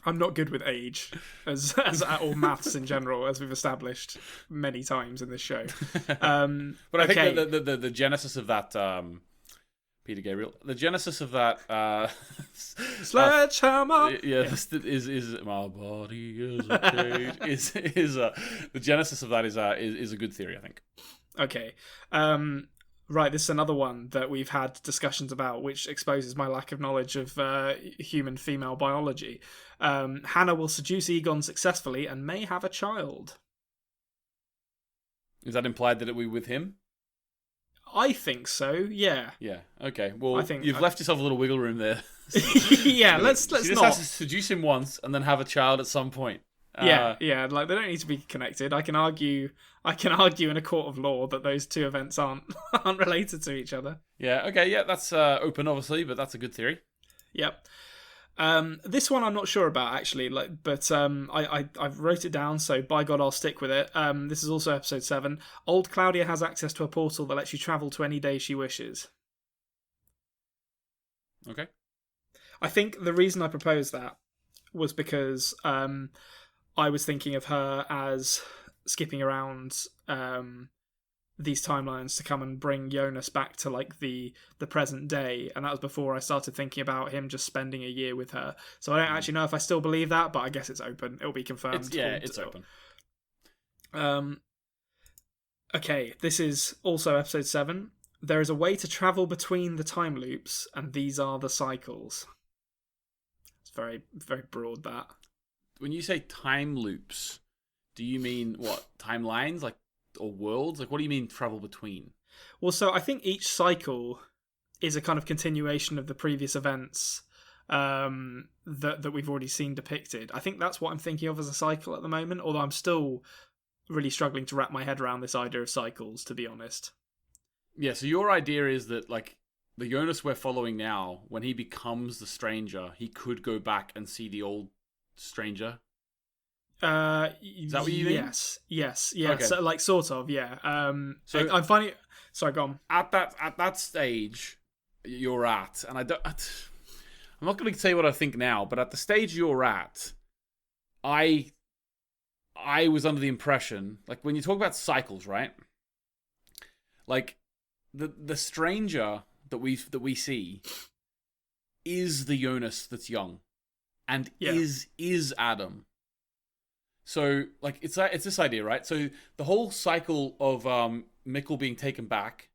Speaker 3: I'm not good with age, as or maths in general, as we've established many times in this show.
Speaker 2: But I think the genesis of that, Peter Gabriel, the genesis of that,
Speaker 3: Sledgehammer.
Speaker 2: Is my body is a cage. is the genesis of that is a good theory, I think.
Speaker 3: Okay. Right, this is another one that we've had discussions about, which exposes my lack of knowledge of human female biology. Hannah will seduce Egon successfully and may have a child.
Speaker 2: Is that implied that it will be with him?
Speaker 3: I think so, yeah.
Speaker 2: Yeah, okay. Well,
Speaker 3: I think
Speaker 2: you've left yourself a little wiggle room there.
Speaker 3: Yeah, let's
Speaker 2: she just
Speaker 3: not.
Speaker 2: has to seduce him once and then have a child at some point.
Speaker 3: Yeah, they don't need to be connected. I can argue in a court of law that those two events aren't related to each other.
Speaker 2: Yeah, okay, yeah, that's open, obviously, but that's a good theory.
Speaker 3: Yep. This one I'm not sure about, actually, but I wrote it down, so by God I'll stick with it. This is also episode 7. Old Claudia has access to a portal that lets you travel to any day she wishes.
Speaker 2: Okay.
Speaker 3: I think the reason I proposed that was because I was thinking of her as skipping around these timelines to come and bring Jonas back to the present day, and that was before I started thinking about him just spending a year with her. So I don't actually know if I still believe that, but I guess it's open. It'll be confirmed.
Speaker 2: It's open.
Speaker 3: Okay, this is also episode 7. There is a way to travel between the time loops, and these are the cycles. It's very, very broad, that.
Speaker 2: When you say time loops, do you mean what? Timelines, or worlds? What do you mean travel between?
Speaker 3: Well, so I think each cycle is a kind of continuation of the previous events that we've already seen depicted. I think that's what I'm thinking of as a cycle at the moment, although I'm still really struggling to wrap my head around this idea of cycles, to be honest.
Speaker 2: Yeah, so your idea is that, the Jonas we're following now, when he becomes the stranger, he could go back and see the old stranger? Is that what you mean?
Speaker 3: Yes, yeah.
Speaker 2: Okay.
Speaker 3: So, sort of, yeah.
Speaker 2: So
Speaker 3: I'm finding. Sorry, go on.
Speaker 2: At that stage you're at, and I'm not going to say what I think now, but at the stage you're at, I was under the impression, when you talk about cycles, right? The stranger that we see is the Jonas that's young, and is Adam. So, it's this idea, right? So, the whole cycle of Mikkel being taken back,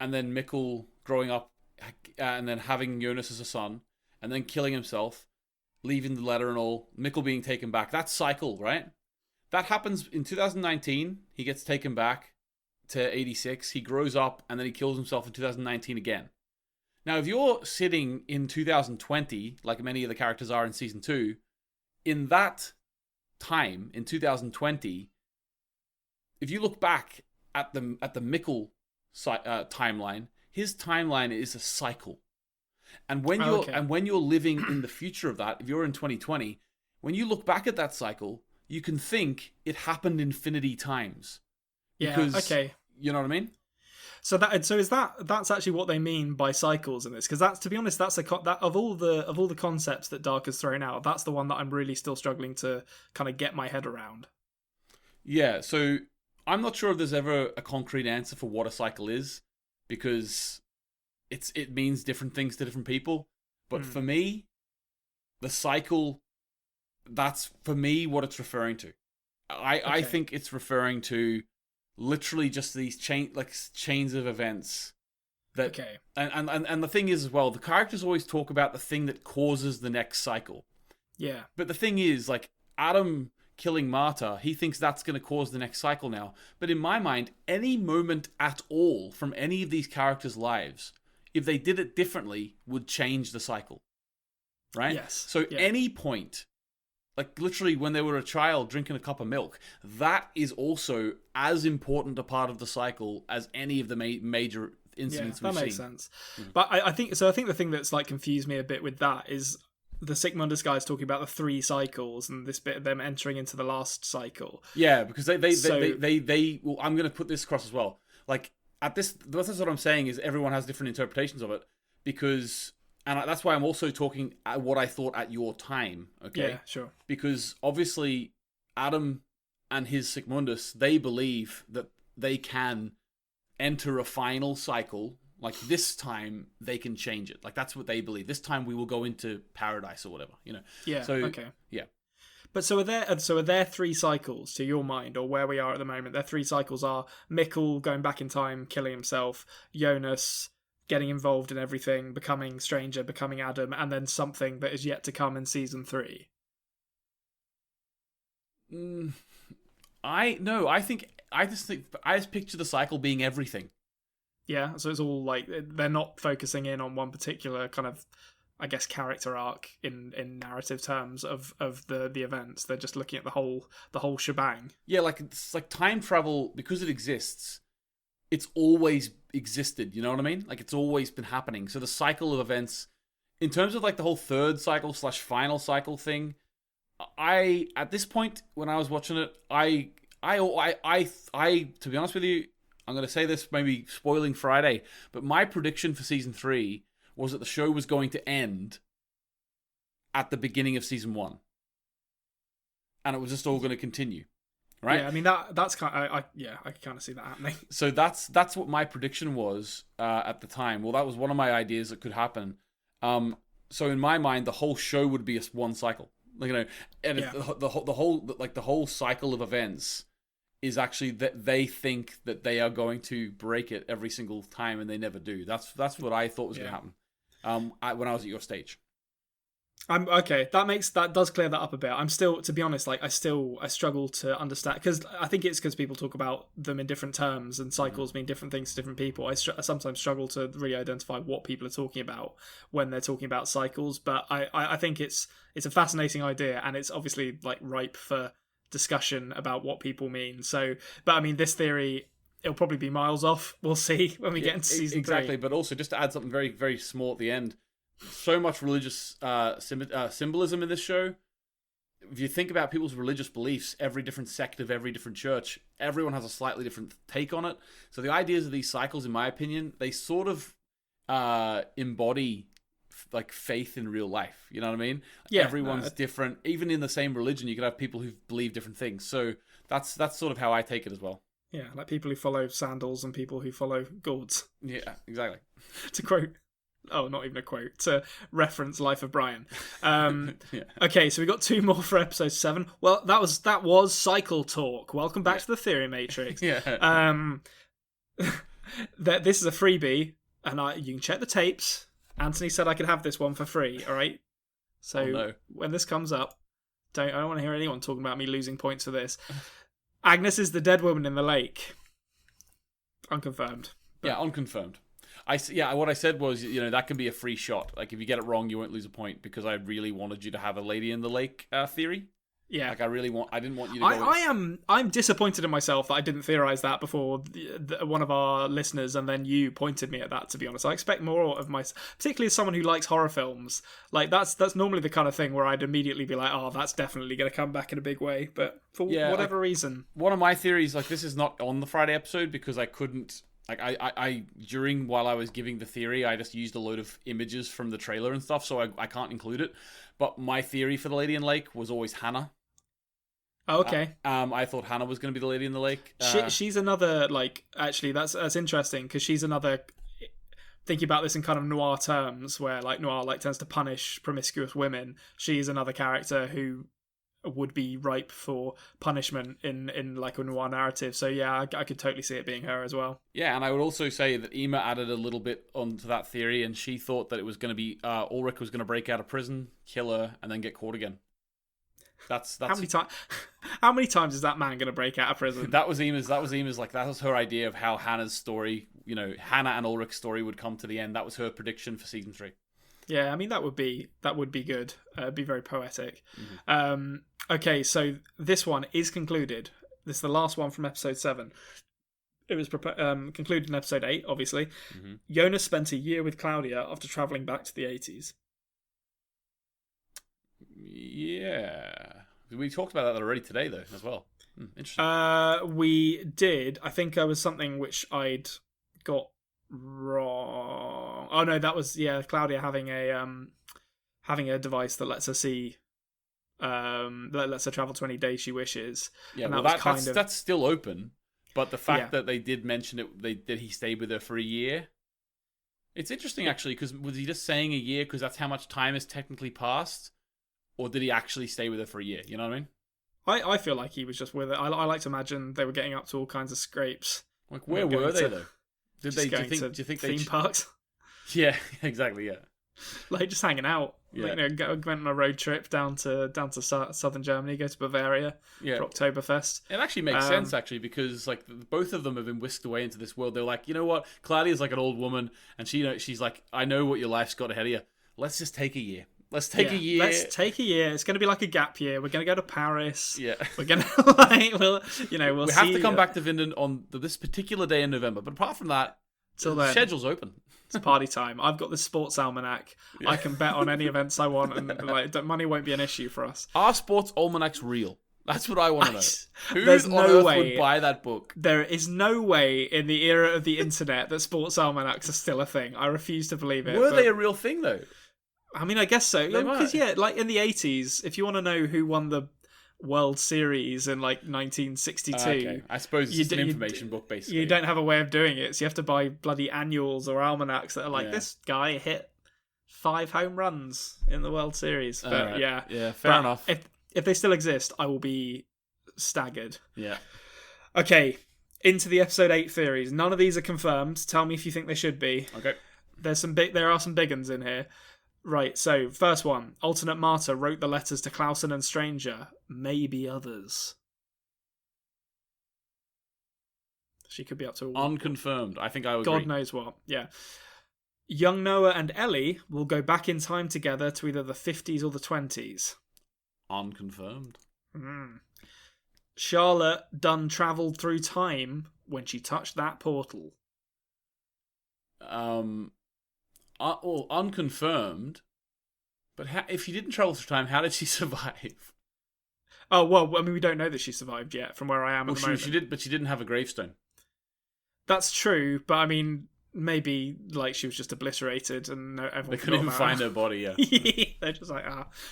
Speaker 2: and then Mikkel growing up, and then having Jonas as a son, and then killing himself, leaving the letter and all, Mikkel being taken back, that cycle, right? That happens in 2019. He gets taken back to 86. He grows up, and then he kills himself in 2019 again. Now, if you're sitting in 2020, like many of the characters are in Season 2, in that time in 2020, if you look back at the Mikkel timeline, his timeline is a cycle, and when you're living in the future of that, if you're in 2020, when you look back at that cycle, you can think it happened infinity times. Okay, you know what I mean?
Speaker 3: So that's actually what they mean by cycles in this, because that's, to be honest, that's that of all the concepts that Dark has thrown out, that's the one that I'm really still struggling to kind of get my head around.
Speaker 2: Yeah, so I'm not sure if there's ever a concrete answer for what a cycle is, because it means different things to different people. But for me, the cycle, that's for me what it's referring to. I think it's referring to literally just these chains of events and the thing is, as well, the characters always talk about the thing that causes the next cycle.
Speaker 3: Yeah.
Speaker 2: But the thing is, like, Adam killing Marta, he thinks that's going to cause the next cycle now. But in my mind, any moment at all from any of these characters' lives, if they did it differently, would change the cycle. Right?
Speaker 3: Yes.
Speaker 2: So any point, like literally when they were a child drinking a cup of milk, that is also as important a part of the cycle as any of the major incidents we've seen.
Speaker 3: That makes sense. But I think the thing that's like confused me a bit with that is the Sigmundus guys talking about the 3 cycles and this bit of them entering into the last cycle.
Speaker 2: Yeah, because they well, I'm going to put this across as well. Like this is what I'm saying is everyone has different interpretations of it because, and that's why I'm also talking at what I thought at your time. Okay.
Speaker 3: Yeah, sure.
Speaker 2: Because obviously Adam and his Sigmundus, they believe that they can enter a final cycle. Like this time they can change it. Like that's what they believe. This time we will go into paradise or whatever, you know.
Speaker 3: Yeah.
Speaker 2: So,
Speaker 3: okay.
Speaker 2: Yeah.
Speaker 3: But so are there 3 cycles to your mind, or where we are at the moment? Their 3 cycles are Mikkel going back in time, killing himself, Jonas getting involved in everything, becoming Stranger, becoming Adam, and then something that is yet to come in season 3.
Speaker 2: I just picture the cycle being everything.
Speaker 3: Yeah, so it's all like they're not focusing in on one particular kind of, I guess, character arc in narrative terms of the events. They're just looking at the whole shebang.
Speaker 2: Yeah, like it's like time travel, because it exists, it's always existed, you know what I mean? Like it's always been happening. So the cycle of events, in terms of like the whole third cycle / final cycle thing, I at this point when I was watching it, I to be honest with you, I'm going to say this, maybe spoiling Friday, but my prediction for season 3 was that the show was going to end at the beginning of season 1. And it was just all going to continue. Right?
Speaker 3: Yeah, I mean that's kind of, I can kind of see that happening.
Speaker 2: So that's what my prediction was at the time. Well, that was one of my ideas that could happen. So in my mind, the whole show would be one cycle. Like, you know, and the whole cycle of events is actually that they think that they are going to break it every single time, and they never do. That's what I thought was going to happen. When I was at your stage.
Speaker 3: I'm okay. That does clear that up a bit. I'm still, to be honest, like I struggle to understand, because I think it's because people talk about them in different terms and cycles mean different things to different people. I sometimes struggle to really identify what people are talking about when they're talking about cycles. But I think it's a fascinating idea, and it's obviously like ripe for discussion about what people mean. So, but I mean, this theory, it'll probably be miles off. We'll see when we get into season 3.
Speaker 2: Exactly, but also just to add something very, very small at the end, so much religious symbolism in this show. If you think about people's religious beliefs, every different sect of every different church, everyone has a slightly different take on it. So the ideas of these cycles, in my opinion, they sort of embody like faith in real life. You know what I mean?
Speaker 3: Yeah,
Speaker 2: everyone's different. Even in the same religion, you could have people who believe different things. So that's sort of how I take it as well.
Speaker 3: Yeah, like people who follow sandals and people who follow gourds.
Speaker 2: Yeah, exactly.
Speaker 3: To quote, oh, not even a quote, to reference Life of Brian.
Speaker 2: Yeah.
Speaker 3: Okay, so we got 2 more for episode 7. Well, that was Cycle Talk. Welcome back to the Theory Matrix.
Speaker 2: Yeah.
Speaker 3: This is a freebie, and you can check the tapes. Anthony said I could have this one for free, all right? So when this comes up, I don't want to hear anyone talking about me losing points for this. Agnes is the dead woman in the lake. Unconfirmed.
Speaker 2: Yeah, unconfirmed. What I said was, you know, that can be a free shot. Like, if you get it wrong, you won't lose a point, because I really wanted you to have a lady in the lake theory.
Speaker 3: Yeah.
Speaker 2: Like, I didn't want you to go...
Speaker 3: I'm disappointed in myself that I didn't theorize that before one of our listeners, and then you pointed me at that, to be honest. I expect more of particularly as someone who likes horror films. Like, that's normally the kind of thing where I'd immediately be like, oh, that's definitely going to come back in a big way. But for whatever reason...
Speaker 2: One of my theories, like, this is not on the Friday episode, because I couldn't... Like, while I was giving the theory, I just used a load of images from the trailer and stuff, so I can't include it. But my theory for the Lady in the Lake was always Hannah.
Speaker 3: Oh, okay.
Speaker 2: I thought Hannah was going to be the Lady in the Lake.
Speaker 3: She's another, like, actually, that's interesting, because she's another, thinking about this in kind of noir terms, where, like, noir, like, tends to punish promiscuous women. She is another character who would be ripe for punishment in like a noir narrative. So yeah, I could totally see it being her as well.
Speaker 2: Yeah, and I would also say that Ema added a little bit onto that theory, and she thought that it was going to be Ulrich was going to break out of prison, kill her, and then get caught again. That's
Speaker 3: how many times? How many times is that man going to break out of prison?
Speaker 2: That was Ema's like that was her idea of how Hannah's story, Hannah and Ulrich's story would come to the end. That was her prediction for season 3.
Speaker 3: Yeah, I mean that would be good. It'd be very poetic. Mm-hmm. Okay, so this one is concluded. This is the last one from episode 7. It was concluded in episode 8, obviously. Mm-hmm. Jonas spent a year with Claudia after travelling back to the 80s.
Speaker 2: Yeah. We talked about that already today, though, as well. Interesting.
Speaker 3: We did. I think there was something which I'd got wrong. Oh no, that was Claudia having a device that lets her see, that lets her travel to any day she wishes.
Speaker 2: Yeah, and that's still open. But the fact that they did mention it, that he stayed with her for a year. It's interesting actually, because was he just saying a year because that's how much time has technically passed, or did he actually stay with her for a year? You know what I mean?
Speaker 3: I feel like he was just with her. I like to imagine they were getting up to all kinds of scrapes.
Speaker 2: Like where were they though? Did they? Do you think
Speaker 3: theme parks?
Speaker 2: Yeah, exactly. Yeah,
Speaker 3: like just hanging out.
Speaker 2: Yeah.
Speaker 3: Like, went on a road trip down to southern Germany, go to Bavaria for Oktoberfest.
Speaker 2: It actually makes sense, because like both of them have been whisked away into this world. They're like, you know what? Claudia's like an old woman, and she's like, I know what your life's got ahead of you. Let's just take a year. Let's take a year.
Speaker 3: Let's take a year. It's going to be like a gap year. We're going to go to Paris.
Speaker 2: Yeah.
Speaker 3: We're going to we'll
Speaker 2: have to come back to Vinden on this particular day in November. But apart from that, the schedule's open.
Speaker 3: It's party time. I've got the sports almanac. Yeah. I can bet on any events I want, and money won't be an issue for us.
Speaker 2: Are sports almanacs real? That's what I want to know. Who on earth would buy that book?
Speaker 3: There is no way in the era of the internet that sports almanacs are still a thing. I refuse to believe it.
Speaker 2: Were they a real thing though?
Speaker 3: I mean, I guess so. Because like in the 80s, if you want to know who won the World Series in like 1962,
Speaker 2: okay. I suppose it's an information book basically.
Speaker 3: You don't have a way of doing it, so you have to buy bloody annuals or almanacs that are like, this guy hit 5 home runs in the World Series. But
Speaker 2: fair enough.
Speaker 3: If they still exist, I will be staggered.
Speaker 2: Yeah.
Speaker 3: Okay, into the episode 8 theories. None of these are confirmed. Tell me if you think they should be.
Speaker 2: Okay.
Speaker 3: There are some big ones in here. Right, so first one. Alternate Marta wrote the letters to Clausen and Stranger. Maybe others. She could be up to...
Speaker 2: Unconfirmed. I think I would
Speaker 3: God
Speaker 2: agree.
Speaker 3: knows what. Yeah. Young Noah and Ellie will go back in time together to either the 50s or the 20s.
Speaker 2: Unconfirmed.
Speaker 3: Charlotte done travelled through time when she touched that portal.
Speaker 2: Unconfirmed. But if she didn't travel through time, how did she survive?
Speaker 3: Oh, well, I mean, we don't know that she survived yet from where I am at the moment.
Speaker 2: She did, but she didn't have a gravestone.
Speaker 3: That's true, but I mean, maybe like she was just obliterated and everyone
Speaker 2: they couldn't even find her body. Yeah,
Speaker 3: they're just like,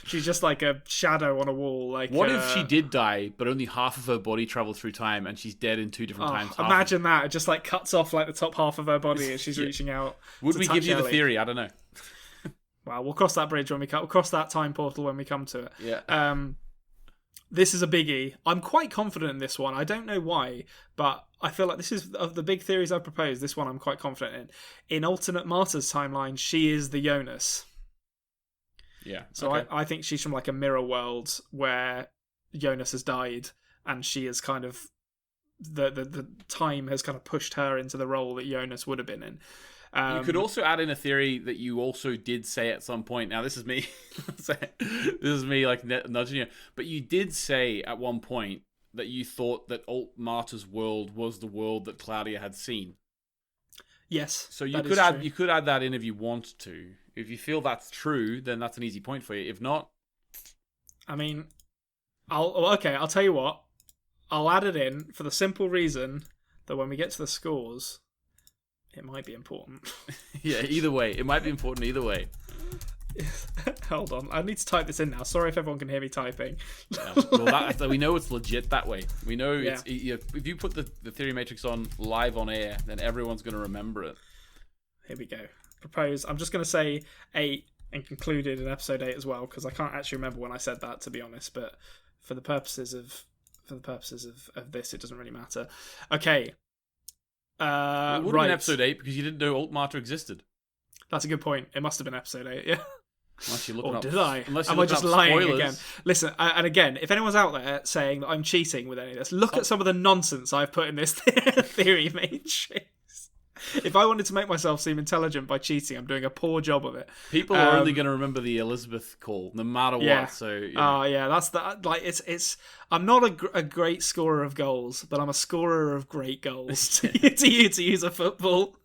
Speaker 3: she's just like a shadow on a wall. Like,
Speaker 2: what if she did die, but only half of her body traveled through time, and she's dead in 2 different times?
Speaker 3: Imagine that! It just like cuts off like the top half of her body as she's reaching out.
Speaker 2: Would we give you the theory? I don't know.
Speaker 3: Well, we'll cross that bridge when we'll cross that time portal when we come to it.
Speaker 2: Yeah.
Speaker 3: This is a biggie. I'm quite confident in this one. I don't know why, but I feel like this is, of the big theories I proposed, this one I'm quite confident in. In alternate Marta's timeline, she is the Jonas.
Speaker 2: Yeah.
Speaker 3: So
Speaker 2: okay.
Speaker 3: I think she's from like a mirror world where Jonas has died, and she is kind of the time has kind of pushed her into the role that Jonas would have been in.
Speaker 2: You could also add in a theory that you also did say at some point. Now, this is me. This is me like nudging you. But you did say at one point that you thought that Alt Marta's world was the world that Claudia had seen.
Speaker 3: Yes.
Speaker 2: So you could add that in if you want to. If you feel that's true, then that's an easy point for you. If not,
Speaker 3: I mean, I'll tell you what. I'll add it in for the simple reason that when we get to the scores, it might be important.
Speaker 2: Yeah, either way. It might be important either way.
Speaker 3: Hold on. I need to type this in now. Sorry if everyone can hear me typing.
Speaker 2: Yeah. Well, we know it's legit that way. We know it's if you put the Theory Matrix on live on air, then everyone's going to remember it.
Speaker 3: Here we go. Propose. I'm just going to say 8 and concluded in episode 8 as well, because I can't actually remember when I said that, to be honest. But for the purposes of this, it doesn't really matter. Okay.
Speaker 2: It would have been episode 8 because you didn't know Alt Marta existed.
Speaker 3: That's a good point. It must have been episode 8, yeah.
Speaker 2: Unless you're looking
Speaker 3: or
Speaker 2: up,
Speaker 3: did I?
Speaker 2: Unless
Speaker 3: Am I just lying again? Listen, and again, if anyone's out there saying that I'm cheating with any of this, look at some of the nonsense I've put in this theory matrix. If I wanted to make myself seem intelligent by cheating, I'm doing a poor job of it.
Speaker 2: People are only going to remember the Elizabeth call, no matter what. So,
Speaker 3: that's that. Like, it's. I'm not a great scorer of goals, but I'm a scorer of great goals. to use a football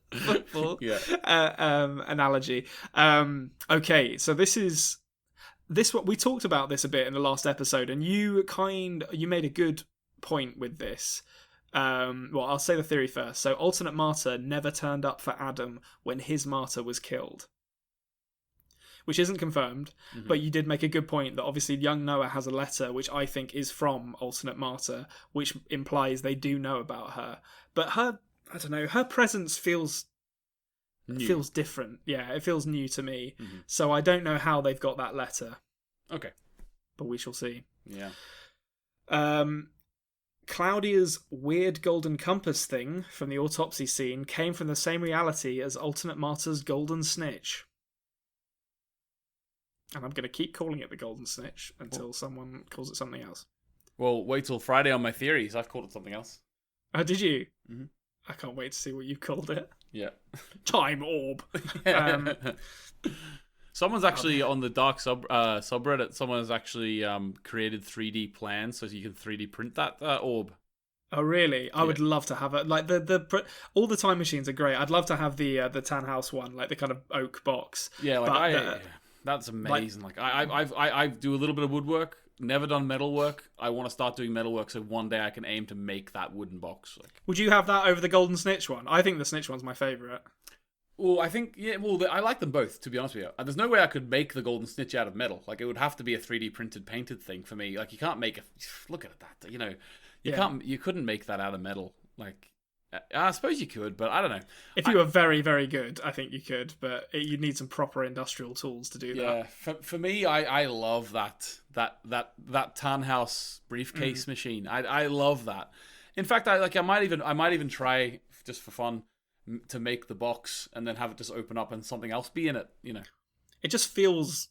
Speaker 3: analogy. Okay, so this what we talked about this a bit in the last episode, and you made a good point with this. Well, I'll say the theory first. So, alternate Marta never turned up for Adam when his Marta was killed, which isn't confirmed. Mm-hmm. But you did make a good point that obviously young Noah has a letter, which I think is from alternate Marta, which implies they do know about her. But her presence feels different. Yeah, it feels new to me. Mm-hmm. So I don't know how they've got that letter.
Speaker 2: Okay,
Speaker 3: but we shall see.
Speaker 2: Yeah.
Speaker 3: Claudia's weird golden compass thing from the autopsy scene came from the same reality as alternate Marta's golden snitch. And I'm going to keep calling it the golden snitch until someone calls it something else.
Speaker 2: Well, wait till Friday on my theories. I've called it something else.
Speaker 3: Oh, did you?
Speaker 2: Mm-hmm.
Speaker 3: I can't wait to see what you called it.
Speaker 2: Yeah.
Speaker 3: Time orb.
Speaker 2: Someone's actually on the dark subreddit. Someone has actually created 3D plans so you can 3D print that orb.
Speaker 3: Oh really? I would love to have it. Like all the time machines are great. I'd love to have the Tannhaus one, like the kind of oak box.
Speaker 2: Yeah, that's amazing. Like I do a little bit of woodwork. Never done metalwork. I want to start doing metalwork so one day I can aim to make that wooden box.
Speaker 3: Would you have that over the golden snitch one? I think the snitch one's my favourite.
Speaker 2: Well, I think, I like them both, to be honest with you. There's no way I could make the golden snitch out of metal. Like, it would have to be a 3D printed, painted thing for me. Like, you can't make look at that, you couldn't make that out of metal. Like, I suppose you could, but I don't know.
Speaker 3: If you were very, very good, I think you could, but you'd need some proper industrial tools to do that.
Speaker 2: Yeah, for me, I love that Tannhaus briefcase machine. I love that. In fact, I might even try, just for fun, to make the box and then have it just open up and something else be in it,
Speaker 3: It just feels,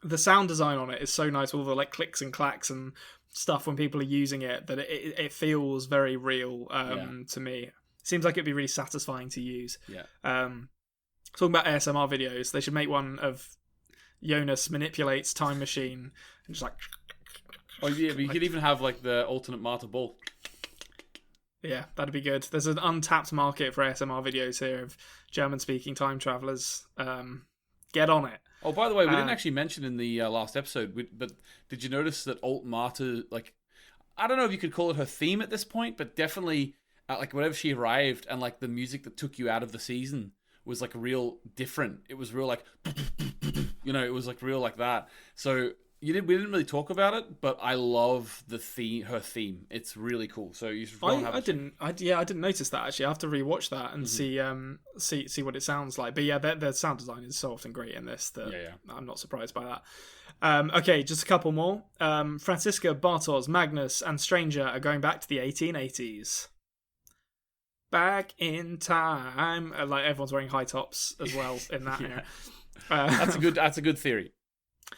Speaker 3: the sound design on it is so nice, all the like clicks and clacks and stuff when people are using it, that it feels very real to me. It seems like it'd be really satisfying to use.
Speaker 2: Yeah.
Speaker 3: Talking about ASMR videos, they should make one of Jonas manipulates time machine and just like.
Speaker 2: Oh yeah, but you could even have like the alternate Marta ball.
Speaker 3: Yeah, that'd be good. There's an untapped market for ASMR videos here of German-speaking time travelers. Get on it.
Speaker 2: Oh, by the way, we didn't actually mention in the last episode, but did you notice that Alt Marta, like, I don't know if you could call it her theme at this point, but definitely, like, whenever she arrived and, like, the music that took you out of the season was, like, real different. It was real, like, it was, like, real like that. So we didn't really talk about it, but I love her theme. It's really cool. So you should. I
Speaker 3: didn't notice that actually. I have to rewatch that and see what it sounds like. But yeah, their sound design is so often great in this that I'm not surprised by that. Okay, just a couple more. Franziska, Bartos, Magnus, and Stranger are going back to the 1880s. Back in time, like everyone's wearing high tops as well in that.
Speaker 2: That's a good theory.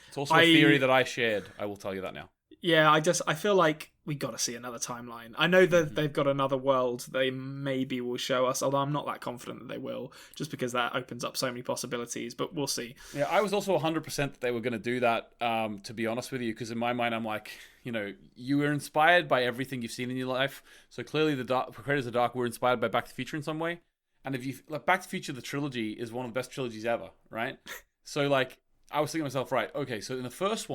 Speaker 2: It's also a theory that I shared. I will tell you that now.
Speaker 3: Yeah, I feel like we got to see another timeline. I know that they've got another world they maybe will show us, although I'm not that confident that they will, just because that opens up so many possibilities, but we'll see.
Speaker 2: Yeah, I was also 100% that they were going to do that, to be honest with you, because in my mind, I'm like, you were inspired by everything you've seen in your life, so clearly the Creators of the Dark were inspired by Back to the Future in some way, and if you Back to the Future, the trilogy, is one of the best trilogies ever, right? So, like, I was thinking to myself, right, okay, so in the first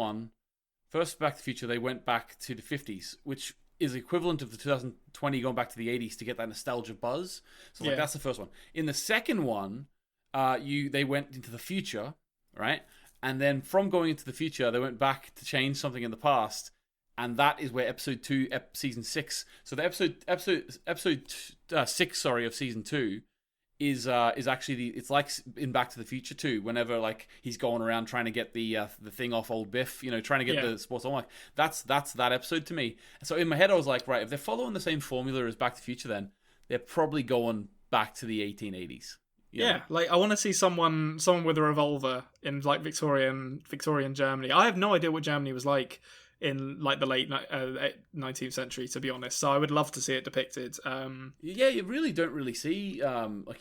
Speaker 2: Back to the Future, they went back to the 50s, which is equivalent of the 2020 going back to the 80s to get that nostalgia buzz. So that's the first one. In the second one, they went into the future, right? And then from going into the future, they went back to change something in the past, and that is where episode 2, season 6. So the episode 6, of season 2 is actually it's like in Back to the Future too. Whenever like he's going around trying to get the thing off old Biff, trying to get the sports. I'm like, that's that episode to me. So in my head, I was like, right, if they're following the same formula as Back to the Future, then they're probably going back to the 1880s.
Speaker 3: Yeah, like I want to see someone with a revolver in like Victorian Germany. I have no idea what Germany was like in like the late 19th century, to be honest. So I would love to see it depicted.
Speaker 2: Yeah, you really don't really see like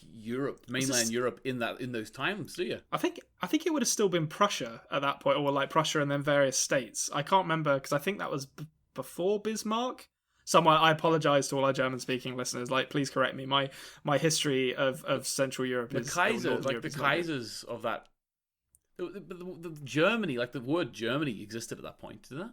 Speaker 2: mainland Europe in those times, do you?
Speaker 3: I think it would have still been Prussia at that point, or like Prussia and then various states. I can't remember because I think that was before Bismarck. Someone, I apologise to all our German-speaking listeners. Like, please correct me. My history of Central Europe is
Speaker 2: the Kaisers of that. The Germany, like the word Germany, existed at that point, didn't it?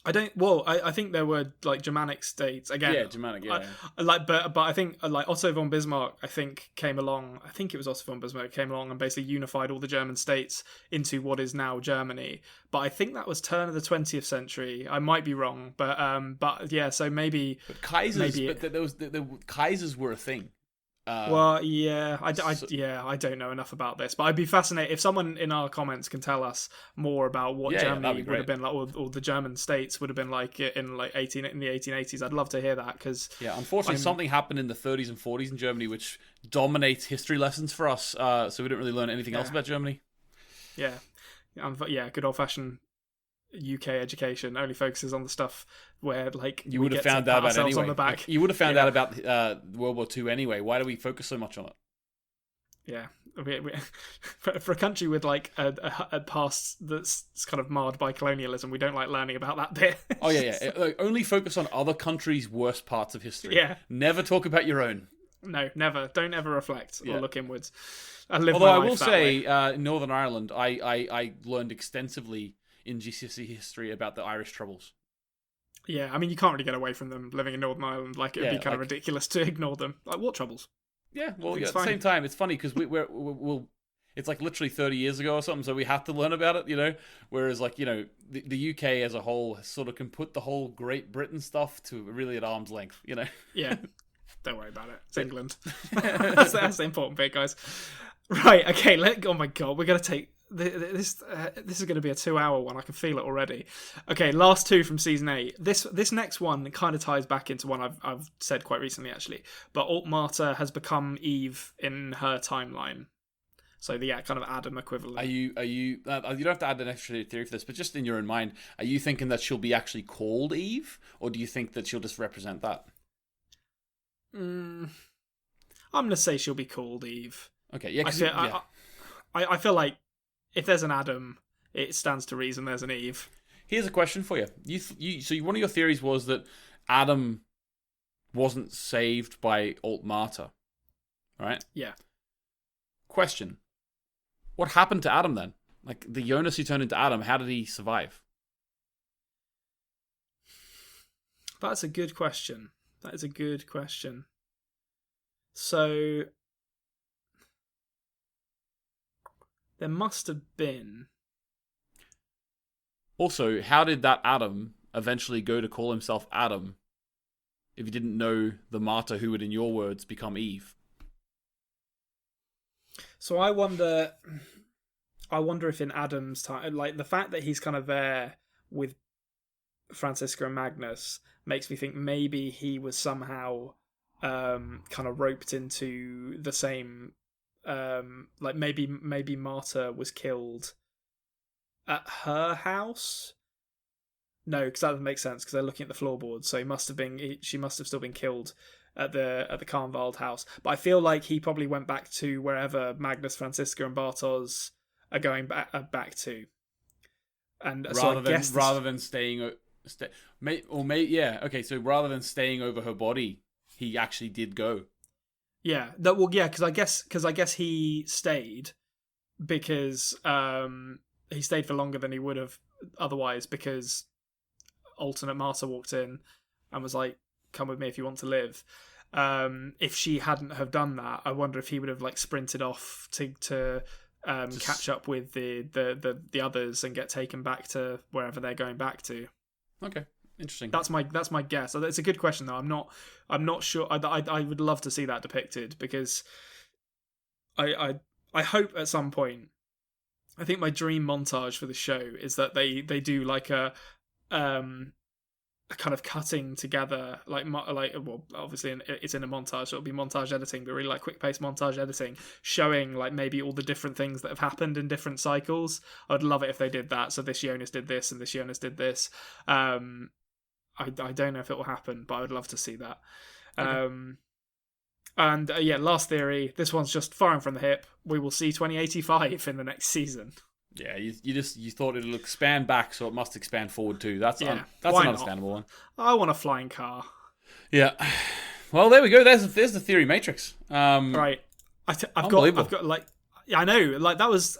Speaker 3: I think there were like Germanic states again.
Speaker 2: Yeah, Germanic. Yeah.
Speaker 3: But I think like Otto von Bismarck, I think came along. I think it was Otto von Bismarck came along and basically unified all the German states into what is now Germany. But I think that was turn of the 20th century. I might be wrong, but yeah. So maybe.
Speaker 2: But Kaisers, the Kaisers were a thing.
Speaker 3: I don't know enough about this, but I'd be fascinated if someone in our comments can tell us more about what Germany would have been like, or the German states would have been like in like in the 1880s. I'd love to hear that because
Speaker 2: unfortunately something happened in the 30s and 40s in Germany which dominates history lessons for us. So we didn't really learn anything else about Germany. Yeah,
Speaker 3: good old fashioned UK education only focuses on the stuff where like
Speaker 2: you would have found out about anyway.
Speaker 3: On the back.
Speaker 2: Like, you would have found out about World War II anyway. Why do we focus so much on it?
Speaker 3: Yeah, for a country with like a past that's kind of marred by colonialism, we don't like learning about that bit.
Speaker 2: Oh yeah. Like, only focus on other countries' worst parts of history.
Speaker 3: Yeah,
Speaker 2: never talk about your own.
Speaker 3: No, never. Don't ever reflect or look inwards.
Speaker 2: Although I will say, in Northern Ireland, I learned extensively in GCSE history about the Irish Troubles.
Speaker 3: Yeah, I mean, you can't really get away from them living in Northern Ireland. Like, it'd be kind of ridiculous to ignore them. Like, what troubles?
Speaker 2: Yeah, well, at the same time, it's funny because we'll it's like literally 30 years ago or something, so we have to learn about it, Whereas, like, the UK as a whole sort of can put the whole Great Britain stuff to really at arm's length,
Speaker 3: Yeah, don't worry about it. It's England. That's the important bit, guys. Right, okay, oh my God, we're going to take... This is going to be a 2-hour one. I can feel it already. Okay, last two from season 8. This next one kind of ties back into one I've said quite recently, actually. But Alt-Marta has become Eve in her timeline. So the kind of Adam equivalent.
Speaker 2: Are you? You don't have to add an extra theory for this, but just in your own mind, are you thinking that she'll be actually called Eve, or do you think that she'll just represent that?
Speaker 3: I'm going to say she'll be called Eve.
Speaker 2: Okay, yeah.
Speaker 3: I feel like if there's an Adam, it stands to reason there's an Eve.
Speaker 2: Here's a question for you. So one of your theories was that Adam wasn't saved by Alt-Marta, right?
Speaker 3: Yeah.
Speaker 2: Question. What happened to Adam then? Like, the Jonas who turned into Adam, how did he survive?
Speaker 3: That's a good question. That is a good question. So... there must have been.
Speaker 2: Also, how did that Adam eventually go to call himself Adam if he didn't know the Marta who would, in your words, become Eve?
Speaker 3: So I wonder if in Adam's time, like the fact that he's kind of there with Franziska and Magnus makes me think maybe he was somehow kind of roped into the same... like maybe Marta was killed at her house. No, because that doesn't make sense because they're looking at the floorboards. So she must have still been killed at the Karnwald house. But I feel like he probably went back to wherever Magnus, Franziska, and Bartos are going back to. And rather than staying, so rather than staying over her body, he actually did go. Yeah, because I guess he stayed because he stayed for longer than he would have otherwise because alternate Marta walked in and was like, "Come with me if you want to live." If she hadn't have done that, I wonder if he would have like sprinted off to catch up with the others and get taken back to wherever they're going back to.
Speaker 2: Okay. Interesting.
Speaker 3: That's my guess. It's a good question though. I'm not sure. I would love to see that depicted because I hope at some point. I think my dream montage for the show is that they do like a kind of cutting together, well, obviously it's in a montage, so it'll be montage editing, but really like quick pace montage editing, showing like maybe all the different things that have happened in different cycles. I'd love it if they did that. So this Jonas did this, and this Jonas did this. I don't know if it will happen, but I would love to see that. Okay. And last theory. This one's just firing from the hip. We will see 2085 in the next season.
Speaker 2: Yeah, you thought it'll expand back, so it must expand forward too. That's an understandable one.
Speaker 3: I want a flying car.
Speaker 2: Yeah. Well, there we go. There's the theory matrix.
Speaker 3: Right. I've got like, yeah, I know. Like that was.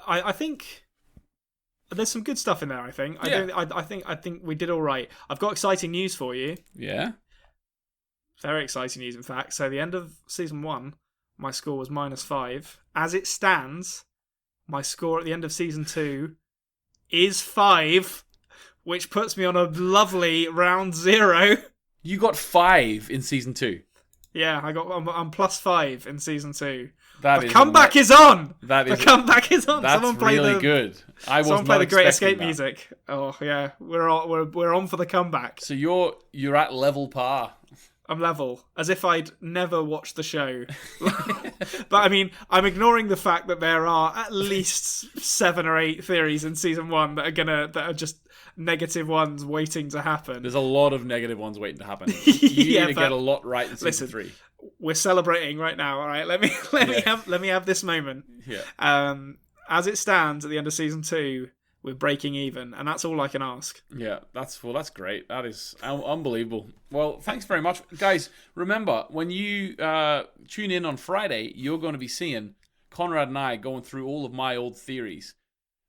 Speaker 3: I think there's some good stuff in there. I think. I think we did all right. I've got exciting news for you.
Speaker 2: Yeah.
Speaker 3: Very exciting news, in fact. So the end of season 1, my score was -5. As it stands, my score at the end of season 2 is 5, which puts me on a lovely round 0.
Speaker 2: You got 5 in season 2.
Speaker 3: Yeah, I'm +5 in season 2.
Speaker 2: The
Speaker 3: comeback is on.
Speaker 2: The
Speaker 3: comeback is on.
Speaker 2: That's really good.
Speaker 3: Someone play the Great Escape music. Oh yeah, we're on for the comeback.
Speaker 2: So you're at level par.
Speaker 3: I'm level, as if I'd never watched the show. But I mean, I'm ignoring the fact that there are at least 7 or 8 theories in season 1 that are just negative ones waiting to happen.
Speaker 2: There's a lot of negative ones waiting to happen. You need to get a lot right in season 3.
Speaker 3: We're celebrating right now. All right, let me have this moment.
Speaker 2: Yeah.
Speaker 3: As it stands at the end of season 2. We're breaking even, and that's all I can ask.
Speaker 2: Yeah, that's great. That is unbelievable. Well, thanks very much. Guys, remember, when you tune in on Friday, you're going to be seeing Konrad and I going through all of my old theories.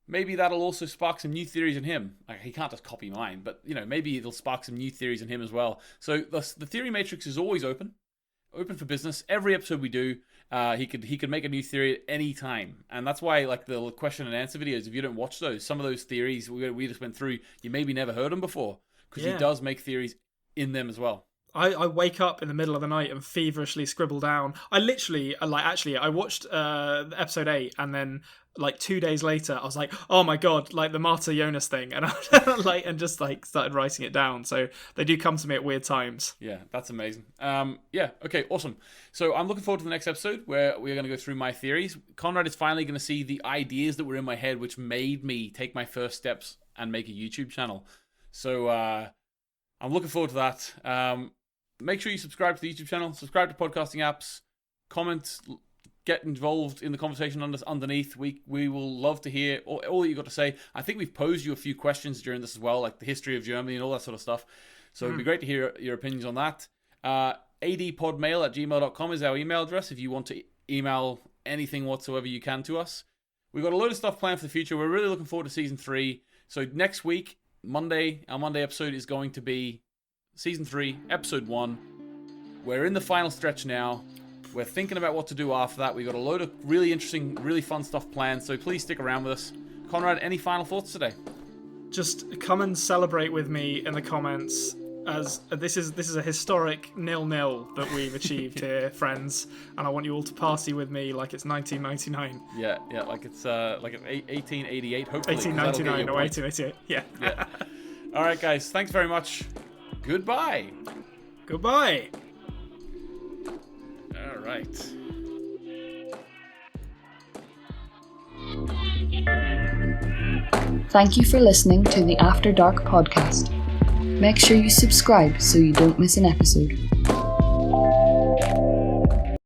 Speaker 2: Maybe that'll also spark some new theories in him. Like, he can't just copy mine, but maybe it'll spark some new theories in him as well. So the theory matrix is always open for business. Every episode we do, he could make a new theory at any time, and that's why like the question and answer videos, if you don't watch those, some of those theories we just went through, you maybe never heard them before, because he does make theories in them as well.
Speaker 3: I wake up in the middle of the night and feverishly scribble down. I literally I watched episode 8, and then like 2 days later I was like, oh my god, like the Marta Jonas thing, and I and just like started writing it down. So they do come to me at weird times.
Speaker 2: Yeah, that's amazing. Okay, awesome. So I'm looking forward to the next episode where we're going to go through my theories. Konrad is finally going to see the ideas that were in my head, which made me take my first steps and make a YouTube channel. So I'm looking forward to that. Make sure you subscribe to the YouTube channel, subscribe to podcasting apps, comment, get involved in the conversation underneath. We will love to hear all that you've got to say. I think we've posed you a few questions during this as well, like the history of Germany and all that sort of stuff. So it'd be great to hear your opinions on that. adpodmail@gmail.com is our email address. If you want to email anything whatsoever, you can to us. We've got a load of stuff planned for the future. We're really looking forward to season 3. So next week, Monday, our Monday episode is going to be Season 3, Episode 1. We're in the final stretch now. We're thinking about what to do after that. We've got a load of really interesting, really fun stuff planned, so please stick around with us. Konrad, any final thoughts today?
Speaker 3: Just come and celebrate with me in the comments, as this is a historic 0-0 that we've achieved here, friends, and I want you all to party with me like it's 1999.
Speaker 2: Yeah, like it's 1888, hopefully.
Speaker 3: 1899 or 1888, yeah.
Speaker 2: All right, guys, thanks very much. Goodbye.
Speaker 3: Goodbye.
Speaker 2: All right.
Speaker 1: Thank you for listening to the After Dark podcast. Make sure you subscribe so you don't miss an episode.